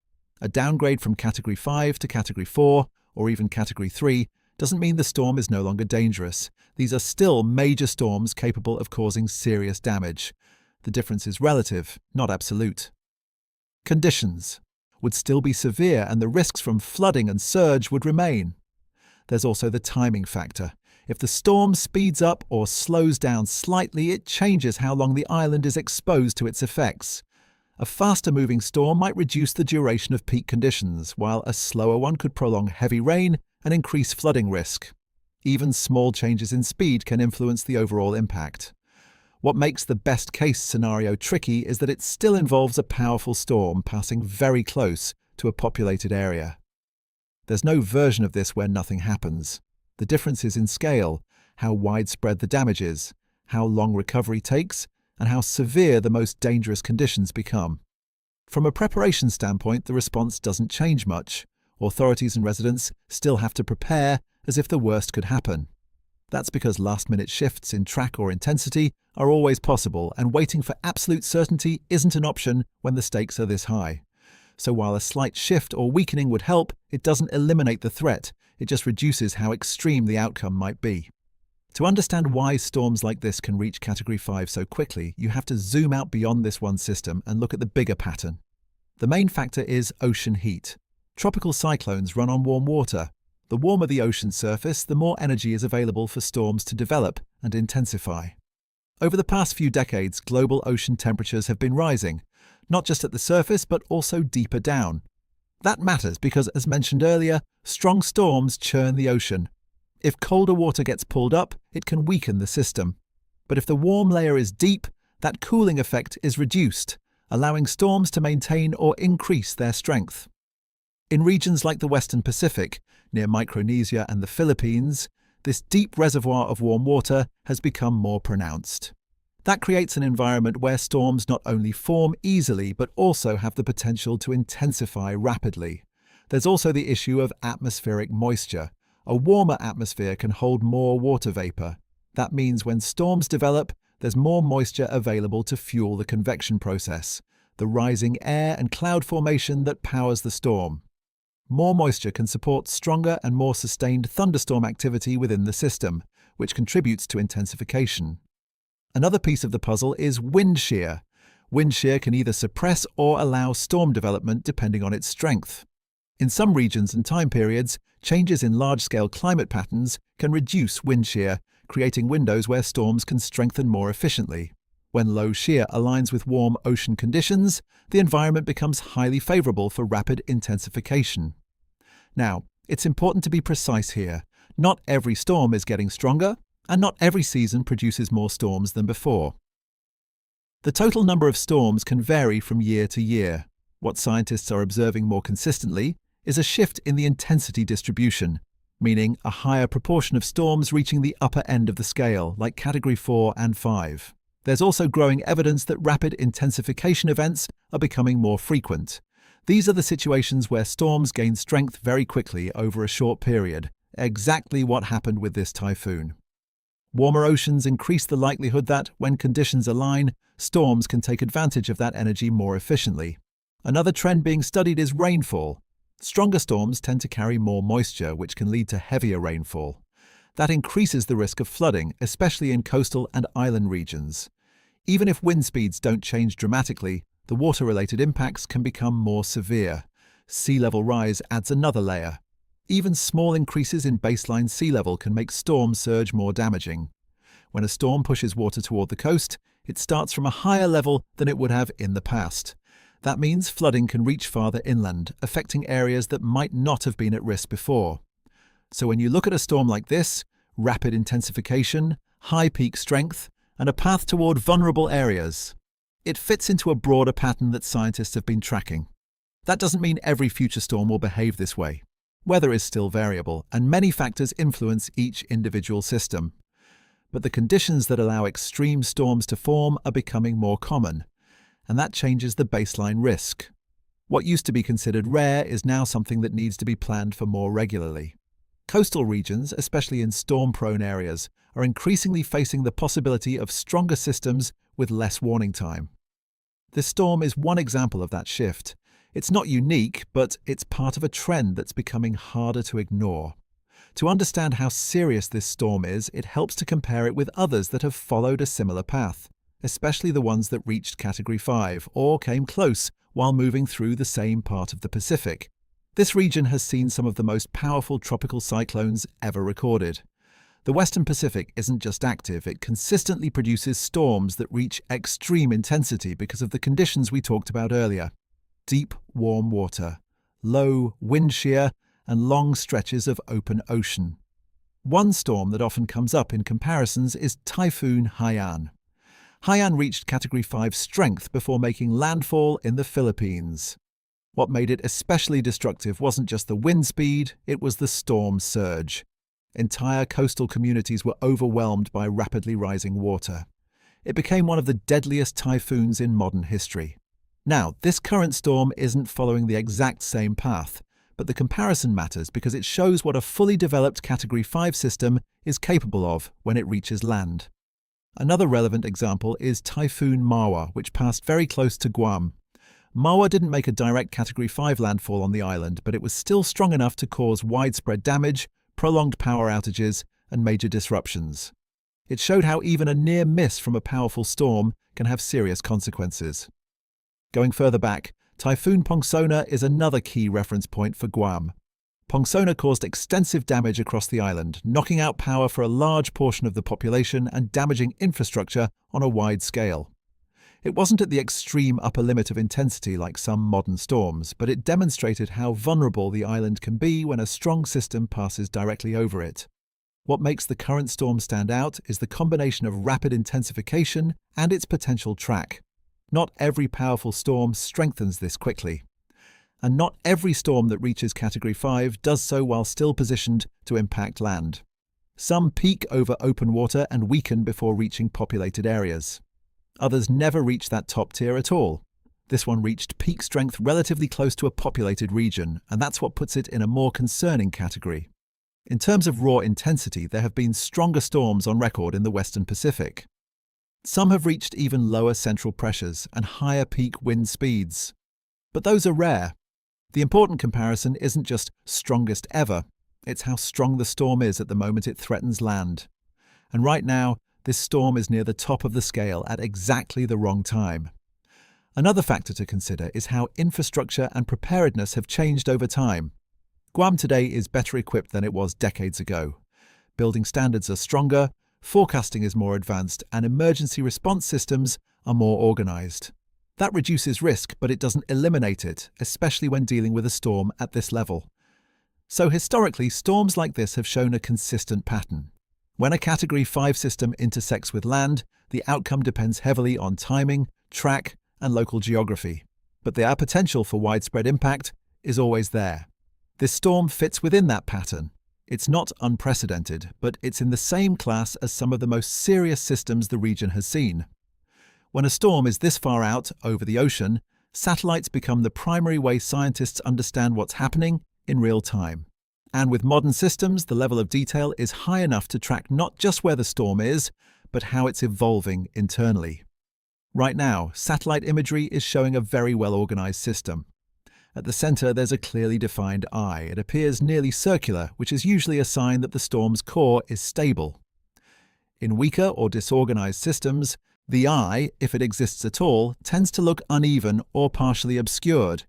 A downgrade from Category 5 to Category 4, or even Category 3, doesn't mean the storm is no longer dangerous. These are still major storms capable of causing serious damage. The difference is relative, not absolute. Conditions would still be severe and the risks from flooding and surge would remain. There's also the timing factor. If the storm speeds up or slows down slightly, it changes how long the island is exposed to its effects. A faster-moving storm might reduce the duration of peak conditions, while a slower one could prolong heavy rain and increase flooding risk. Even small changes in speed can influence the overall impact. What makes the best-case scenario tricky is that it still involves a powerful storm passing very close to a populated area. There's no version of this where nothing happens. The difference is in scale, how widespread the damage is, how long recovery takes, and how severe the most dangerous conditions become. From a preparation standpoint, the response doesn't change much. Authorities and residents still have to prepare as if the worst could happen. That's because last-minute shifts in track or intensity are always possible, and waiting for absolute certainty isn't an option when the stakes are this high. So while a slight shift or weakening would help, it doesn't eliminate the threat, it just reduces how extreme the outcome might be. To understand why storms like this can reach Category 5 so quickly, you have to zoom out beyond this one system and look at the bigger pattern. The main factor is ocean heat. Tropical cyclones run on warm water. The warmer the ocean surface, the more energy is available for storms to develop and intensify. Over the past few decades, global ocean temperatures have been rising, not just at the surface but also deeper down. That matters because, as mentioned earlier, strong storms churn the ocean. If colder water gets pulled up, it can weaken the system. But if the warm layer is deep, that cooling effect is reduced, allowing storms to maintain or increase their strength. In regions like the Western Pacific, near Micronesia and the Philippines, this deep reservoir of warm water has become more pronounced. That creates an environment where storms not only form easily but also have the potential to intensify rapidly. There's also the issue of atmospheric moisture. A warmer atmosphere can hold more water vapor. That means when storms develop, there's more moisture available to fuel the convection process, the rising air and cloud formation that powers the storm. More moisture can support stronger and more sustained thunderstorm activity within the system, which contributes to intensification. Another piece of the puzzle is wind shear. Wind shear can either suppress or allow storm development depending on its strength. In some regions and time periods, changes in large-scale climate patterns can reduce wind shear, creating windows where storms can strengthen more efficiently. When low shear aligns with warm ocean conditions, the environment becomes highly favorable for rapid intensification. Now, it's important to be precise here. Not every storm is getting stronger, and not every season produces more storms than before. The total number of storms can vary from year to year. What scientists are observing more consistently is a shift in the intensity distribution, meaning a higher proportion of storms reaching the upper end of the scale, like Category 4 and 5. There's also growing evidence that rapid intensification events are becoming more frequent. These are the situations where storms gain strength very quickly over a short period, exactly what happened with this typhoon. Warmer oceans increase the likelihood that, when conditions align, storms can take advantage of that energy more efficiently. Another trend being studied is rainfall. Stronger storms tend to carry more moisture, which can lead to heavier rainfall. That increases the risk of flooding, especially in coastal and island regions. Even if wind speeds don't change dramatically, the water-related impacts can become more severe. Sea level rise adds another layer. Even small increases in baseline sea level can make storm surge more damaging. When a storm pushes water toward the coast, it starts from a higher level than it would have in the past. That means flooding can reach farther inland, affecting areas that might not have been at risk before. So when you look at a storm like this, rapid intensification, high peak strength, and a path toward vulnerable areas, it fits into a broader pattern that scientists have been tracking. That doesn't mean every future storm will behave this way. Weather is still variable, and many factors influence each individual system. But the conditions that allow extreme storms to form are becoming more common, and that changes the baseline risk. What used to be considered rare is now something that needs to be planned for more regularly. Coastal regions, especially in storm-prone areas, are increasingly facing the possibility of stronger systems with less warning time. This storm is one example of that shift. It's not unique, but it's part of a trend that's becoming harder to ignore. To understand how serious this storm is, it helps to compare it with others that have followed a similar path, especially the ones that reached Category 5 or came close while moving through the same part of the Pacific. This region has seen some of the most powerful tropical cyclones ever recorded. The Western Pacific isn't just active, it consistently produces storms that reach extreme intensity because of the conditions we talked about earlier. Deep, warm water, low wind shear, and long stretches of open ocean. One storm that often comes up in comparisons is Typhoon Haiyan. Haiyan reached Category 5 strength before making landfall in the Philippines. What made it especially destructive wasn't just the wind speed, it was the storm surge. Entire coastal communities were overwhelmed by rapidly rising water. It became one of the deadliest typhoons in modern history. Now, this current storm isn't following the exact same path, But the comparison matters because it shows what a fully developed Category 5 system is capable of when it reaches land. Another relevant example is Typhoon Mawa, which passed very close to Guam. Mawa didn't make a direct Category 5 landfall on the island, but it was still strong enough to cause widespread damage, prolonged power outages, and major disruptions. It showed how even a near miss from a powerful storm can have serious consequences. Going further back, Typhoon Pongsona is another key reference point for Guam. Pongsona caused extensive damage across the island, knocking out power for a large portion of the population and damaging infrastructure on a wide scale. It wasn't at the extreme upper limit of intensity like some modern storms, but it demonstrated how vulnerable the island can be when a strong system passes directly over it. What makes the current storm stand out is the combination of rapid intensification and its potential track. Not every powerful storm strengthens this quickly. And not every storm that reaches Category 5 does so while still positioned to impact land. Some peak over open water and weaken before reaching populated areas. Others never reach that top tier at all. This one reached peak strength relatively close to a populated region, and that's what puts it in a more concerning category. In terms of raw intensity, there have been stronger storms on record in the Western Pacific. Some have reached even lower central pressures and higher peak wind speeds. But those are rare. The important comparison isn't just strongest ever, it's how strong the storm is at the moment it threatens land. And right now, this storm is near the top of the scale at exactly the wrong time. Another factor to consider is how infrastructure and preparedness have changed over time. Guam today is better equipped than it was decades ago. Building standards are stronger, forecasting is more advanced, and emergency response systems are more organized. That reduces risk, but it doesn't eliminate it, especially when dealing with a storm at this level. So historically, storms like this have shown a consistent pattern. When a Category 5 system intersects with land, the outcome depends heavily on timing, track, and local geography. But the potential for widespread impact is always there. This storm fits within that pattern. It's not unprecedented, but it's in the same class as some of the most serious systems the region has seen. When a storm is this far out over the ocean, satellites become the primary way scientists understand what's happening in real time. And with modern systems, the level of detail is high enough to track not just where the storm is, but how it's evolving internally. Right now, satellite imagery is showing a very well-organized system. At the center, there's a clearly defined eye. It appears nearly circular, which is usually a sign that the storm's core is stable. In weaker or disorganized systems, the eye, if it exists at all, tends to look uneven or partially obscured.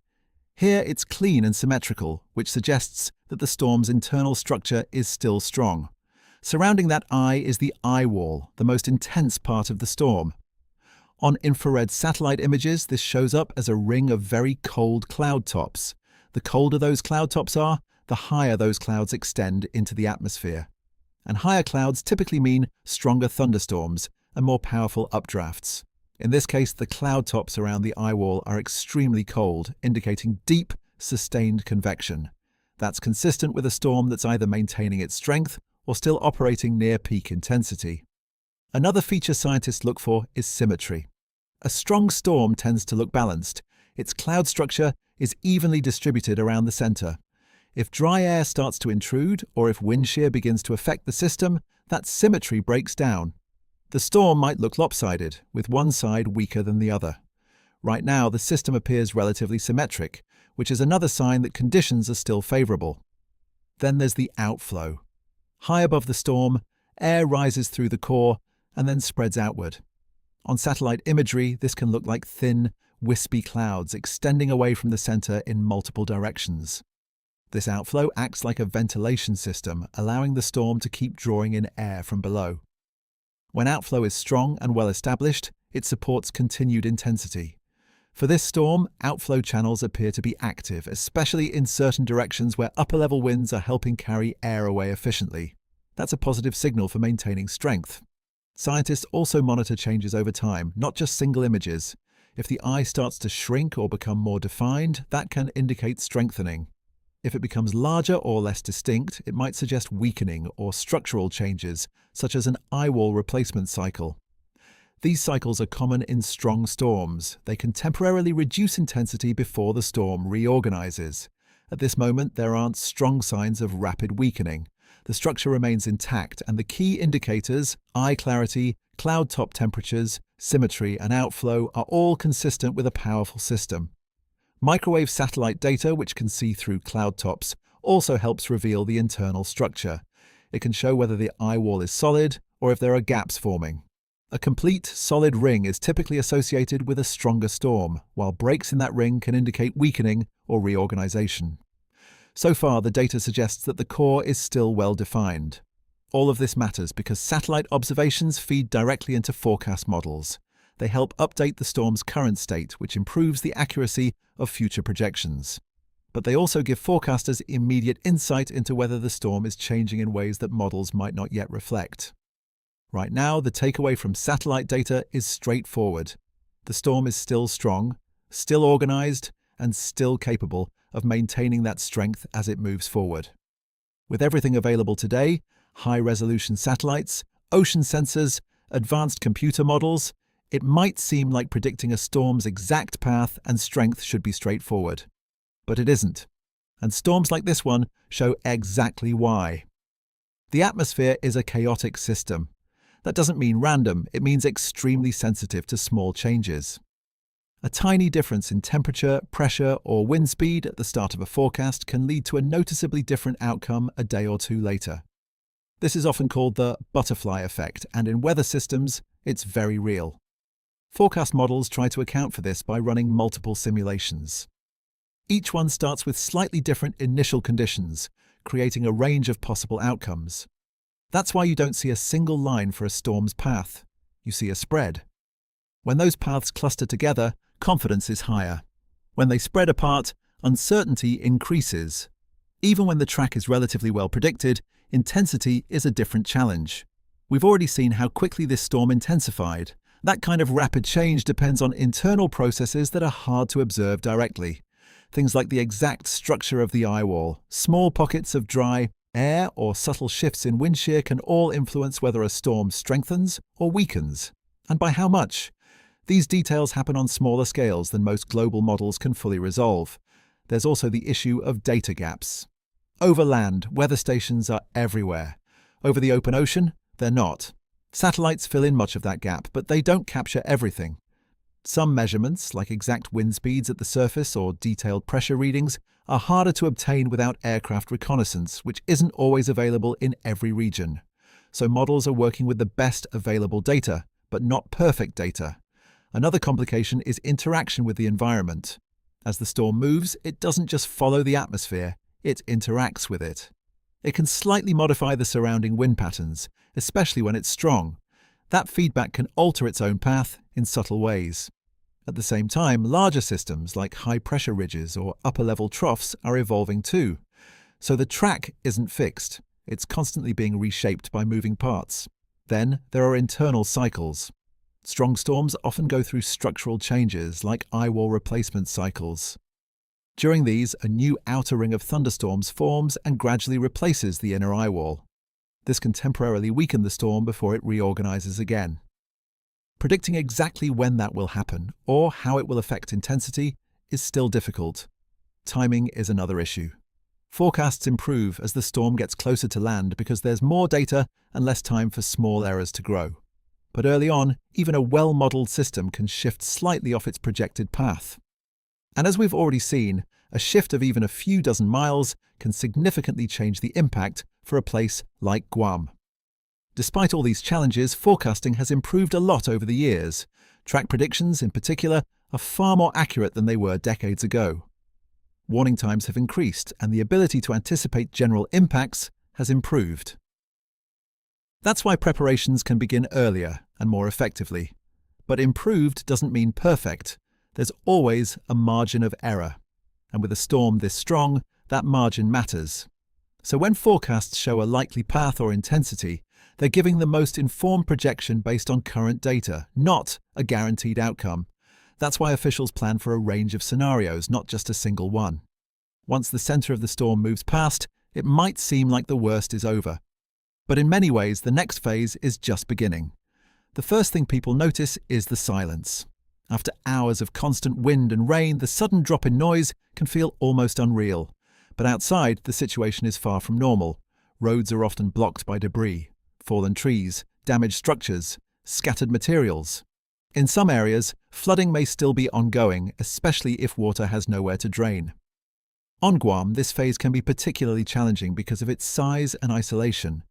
Here it's clean and symmetrical, which suggests that the storm's internal structure is still strong. Surrounding that eye is the eye wall, the most intense part of the storm. On infrared satellite images, this shows up as a ring of very cold cloud tops. The colder those cloud tops are, the higher those clouds extend into the atmosphere. And higher clouds typically mean stronger thunderstorms and more powerful updrafts. In this case, the cloud tops around the eye wall are extremely cold, indicating deep, sustained convection. That's consistent with a storm that's either maintaining its strength or still operating near peak intensity. Another feature scientists look for is symmetry. A strong storm tends to look balanced. Its cloud structure is evenly distributed around the center. If dry air starts to intrude, or if wind shear begins to affect the system, that symmetry breaks down. The storm might look lopsided, with one side weaker than the other. Right now, the system appears relatively symmetric, which is another sign that conditions are still favorable. Then there's the outflow. High above the storm, air rises through the core and then spreads outward. On satellite imagery, this can look like thin, wispy clouds extending away from the center in multiple directions. This outflow acts like a ventilation system, allowing the storm to keep drawing in air from below. When outflow is strong and well established, it supports continued intensity. For this storm, outflow channels appear to be active, especially in certain directions where upper-level winds are helping carry air away efficiently. That's a positive signal for maintaining strength. Scientists also monitor changes over time, not just single images. If the eye starts to shrink or become more defined, that can indicate strengthening. If it becomes larger or less distinct, it might suggest weakening or structural changes, such as an eye wall replacement cycle. These cycles are common in strong storms. They can temporarily reduce intensity before the storm reorganizes. At this moment, there aren't strong signs of rapid weakening. The structure remains intact, and the key indicators, eye clarity, cloud top temperatures, symmetry, and outflow are all consistent with a powerful system. Microwave satellite data, which can see through cloud tops, also helps reveal the internal structure. It can show whether the eye wall is solid or if there are gaps forming. A complete, solid ring is typically associated with a stronger storm, while breaks in that ring can indicate weakening or reorganization. So far, the data suggests that the core is still well defined. All of this matters because satellite observations feed directly into forecast models. They help update the storm's current state, which improves the accuracy of future projections. But they also give forecasters immediate insight into whether the storm is changing in ways that models might not yet reflect. Right now, the takeaway from satellite data is straightforward. The storm is still strong, still organized, and still capable of maintaining that strength as it moves forward. With everything available today, high-resolution satellites, ocean sensors, advanced computer models, it might seem like predicting a storm's exact path and strength should be straightforward. But it isn't. And storms like this one show exactly why. The atmosphere is a chaotic system. That doesn't mean random, it means extremely sensitive to small changes. A tiny difference in temperature, pressure, or wind speed at the start of a forecast can lead to a noticeably different outcome a day or two later. This is often called the butterfly effect, and in weather systems, it's very real. Forecast models try to account for this by running multiple simulations. Each one starts with slightly different initial conditions, creating a range of possible outcomes. That's why you don't see a single line for a storm's path. You see a spread. When those paths cluster together, confidence is higher. When they spread apart, uncertainty increases. Even when the track is relatively well predicted, intensity is a different challenge. We've already seen how quickly this storm intensified. That kind of rapid change depends on internal processes that are hard to observe directly. Things like the exact structure of the eye wall, small pockets of dry air, or subtle shifts in wind shear can all influence whether a storm strengthens or weakens, and by how much. These details happen on smaller scales than most global models can fully resolve. There's also the issue of data gaps. Over land, weather stations are everywhere. Over the open ocean, they're not. Satellites fill in much of that gap, but they don't capture everything. Some measurements, like exact wind speeds at the surface or detailed pressure readings, are harder to obtain without aircraft reconnaissance, which isn't always available in every region. So models are working with the best available data, but not perfect data. Another complication is interaction with the environment. As the storm moves, it doesn't just follow the atmosphere, it interacts with it. It can slightly modify the surrounding wind patterns, especially when it's strong. That feedback can alter its own path in subtle ways. At the same time, larger systems like high-pressure ridges or upper-level troughs are evolving too. So the track isn't fixed. It's constantly being reshaped by moving parts. Then there are internal cycles. Strong storms often go through structural changes like eye wall replacement cycles. During these, a new outer ring of thunderstorms forms and gradually replaces the inner eye wall. This can temporarily weaken the storm before it reorganizes again. Predicting exactly when that will happen or how it will affect intensity is still difficult. Timing is another issue. Forecasts improve as the storm gets closer to land because there's more data and less time for small errors to grow. But early on, even a well-modeled system can shift slightly off its projected path. And as we've already seen, a shift of even a few dozen miles can significantly change the impact for a place like Guam. Despite all these challenges, forecasting has improved a lot over the years. Track predictions, in particular, are far more accurate than they were decades ago. Warning times have increased, and the ability to anticipate general impacts has improved. That's why preparations can begin earlier and more effectively. But improved doesn't mean perfect. There's always a margin of error. And with a storm this strong, that margin matters. So when forecasts show a likely path or intensity, they're giving the most informed projection based on current data, not a guaranteed outcome. That's why officials plan for a range of scenarios, not just a single one. Once the center of the storm moves past, it might seem like the worst is over. But in many ways, the next phase is just beginning. The first thing people notice is the silence. After hours of constant wind and rain, the sudden drop in noise can feel almost unreal. But outside, the situation is far from normal. Roads are often blocked by debris, fallen trees, damaged structures, scattered materials. In some areas, flooding may still be ongoing, especially if water has nowhere to drain. On Guam, this phase can be particularly challenging because of its size and isolation.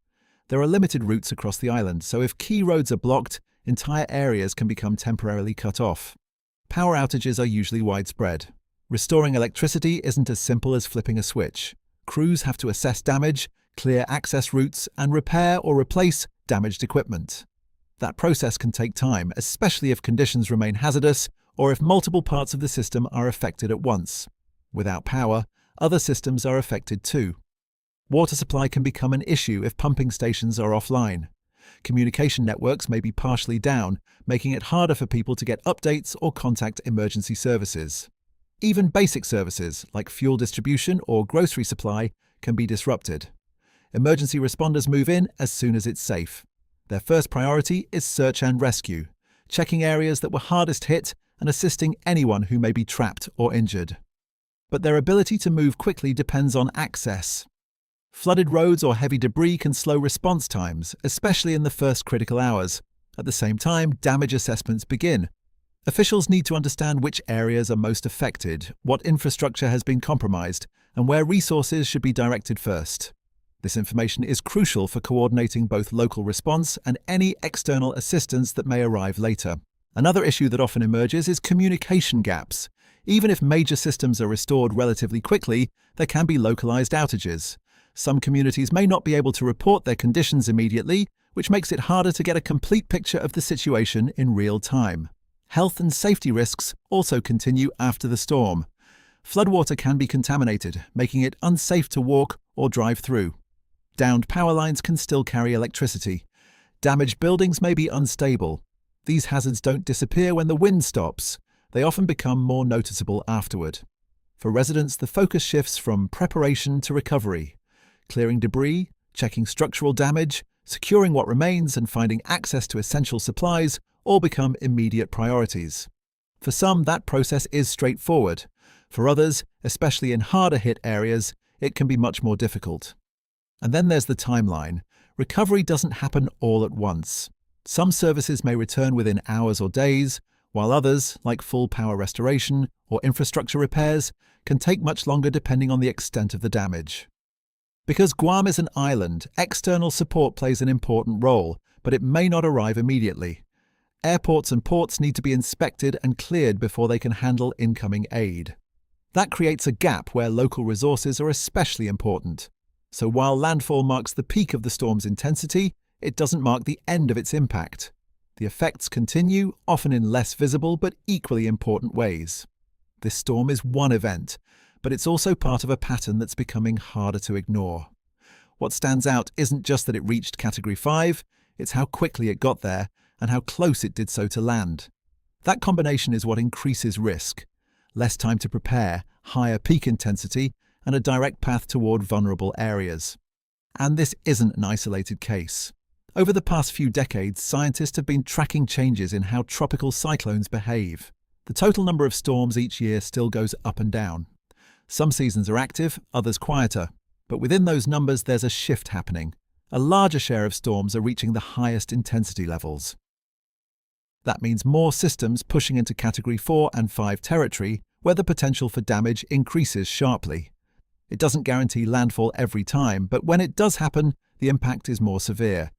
There are limited routes across the island, so if key roads are blocked, entire areas can become temporarily cut off. Power outages are usually widespread. Restoring electricity isn't as simple as flipping a switch. Crews have to assess damage, clear access routes, and repair or replace damaged equipment. That process can take time, especially if conditions remain hazardous or if multiple parts of the system are affected at once. Without power, other systems are affected too. Water supply can become an issue if pumping stations are offline. Communication networks may be partially down, making it harder for people to get updates or contact emergency services. Even basic services, like fuel distribution or grocery supply, can be disrupted. Emergency responders move in as soon as it's safe. Their first priority is search and rescue, checking areas that were hardest hit and assisting anyone who may be trapped or injured. But their ability to move quickly depends on access. Flooded roads or heavy debris can slow response times, especially in the first critical hours. At the same time, damage assessments begin. Officials need to understand which areas are most affected, what infrastructure has been compromised, and where resources should be directed first. This information is crucial for coordinating both local response and any external assistance that may arrive later. Another issue that often emerges is communication gaps. Even if major systems are restored relatively quickly, there can be localized outages. Some communities may not be able to report their conditions immediately, which makes it harder to get a complete picture of the situation in real time. Health and safety risks also continue after the storm. Floodwater can be contaminated, making it unsafe to walk or drive through. Downed power lines can still carry electricity. Damaged buildings may be unstable. These hazards don't disappear when the wind stops. They often become more noticeable afterward. For residents, the focus shifts from preparation to recovery. Clearing debris, checking structural damage, securing what remains, and finding access to essential supplies all become immediate priorities. For some, that process is straightforward. For others, especially in harder-hit areas, it can be much more difficult. And then there's the timeline. Recovery doesn't happen all at once. Some services may return within hours or days, while others, like full power restoration or infrastructure repairs, can take much longer depending on the extent of the damage. Because Guam is an island, external support plays an important role, but it may not arrive immediately. Airports and ports need to be inspected and cleared before they can handle incoming aid. That creates a gap where local resources are especially important. So while landfall marks the peak of the storm's intensity, it doesn't mark the end of its impact. The effects continue, often in less visible but equally important ways. This storm is one event, but it's also part of a pattern that's becoming harder to ignore. What stands out isn't just that it reached Category 5, it's how quickly it got there and how close it did so to land. That combination is what increases risk. Less time to prepare, higher peak intensity, and a direct path toward vulnerable areas. And this isn't an isolated case. Over the past few decades, scientists have been tracking changes in how tropical cyclones behave. The total number of storms each year still goes up and down. Some seasons are active, others quieter. But within those numbers, there's a shift happening. A larger share of storms are reaching the highest intensity levels. That means more systems pushing into Category 4 and 5 territory, where the potential for damage increases sharply. It doesn't guarantee landfall every time, but when it does happen, the impact is more severe.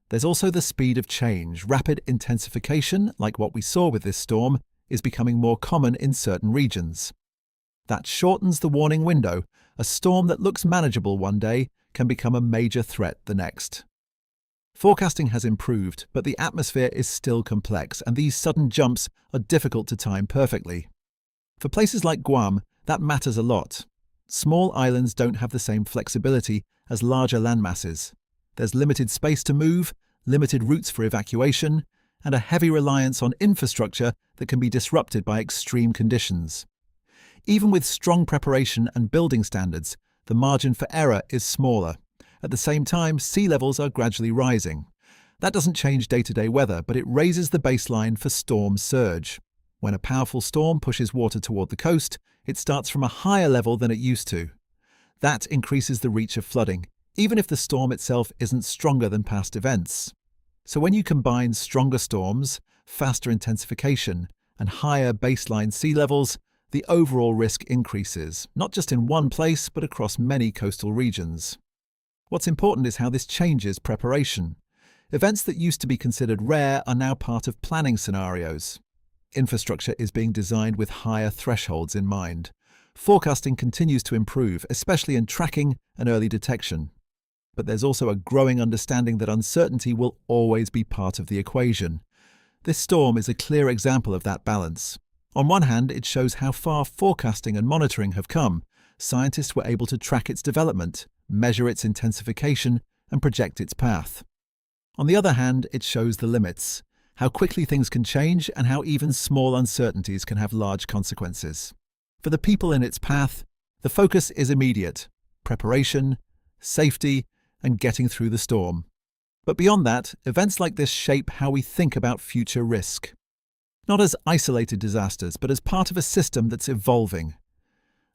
There's also the speed of change. Rapid intensification, like what we saw with this storm, is becoming more common in certain regions. That shortens the warning window. A storm that looks manageable one day can become a major threat the next. Forecasting has improved, but the atmosphere is still complex, and these sudden jumps are difficult to time perfectly. For places like Guam, that matters a lot. Small islands don't have the same flexibility as larger landmasses. There's limited space to move, limited routes for evacuation, and a heavy reliance on infrastructure that can be disrupted by extreme conditions. Even with strong preparation and building standards, the margin for error is smaller. At the same time, sea levels are gradually rising. That doesn't change day-to-day weather, but it raises the baseline for storm surge. When a powerful storm pushes water toward the coast, it starts from a higher level than it used to. That increases the reach of flooding, even if the storm itself isn't stronger than past events. So when you combine stronger storms, faster intensification, and higher baseline sea levels, the overall risk increases, not just in one place, but across many coastal regions. What's important is how this changes preparation. Events that used to be considered rare are now part of planning scenarios. Infrastructure is being designed with higher thresholds in mind. Forecasting continues to improve, especially in tracking and early detection. But there's also a growing understanding that uncertainty will always be part of the equation. This storm is a clear example of that balance. On one hand, it shows how far forecasting and monitoring have come. Scientists were able to track its development, measure its intensification, and project its path. On the other hand, it shows the limits, how quickly things can change and how even small uncertainties can have large consequences. For the people in its path, the focus is immediate: preparation, safety, and getting through the storm. But beyond that, events like this shape how we think about future risk. Not as isolated disasters, but as part of a system that's evolving.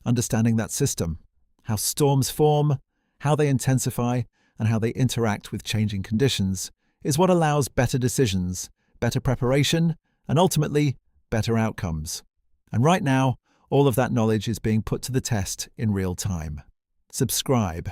Understanding that system, how storms form, how they intensify, and how they interact with changing conditions, is what allows better decisions, better preparation, and ultimately, better outcomes. And right now, all of that knowledge is being put to the test in real time. Subscribe.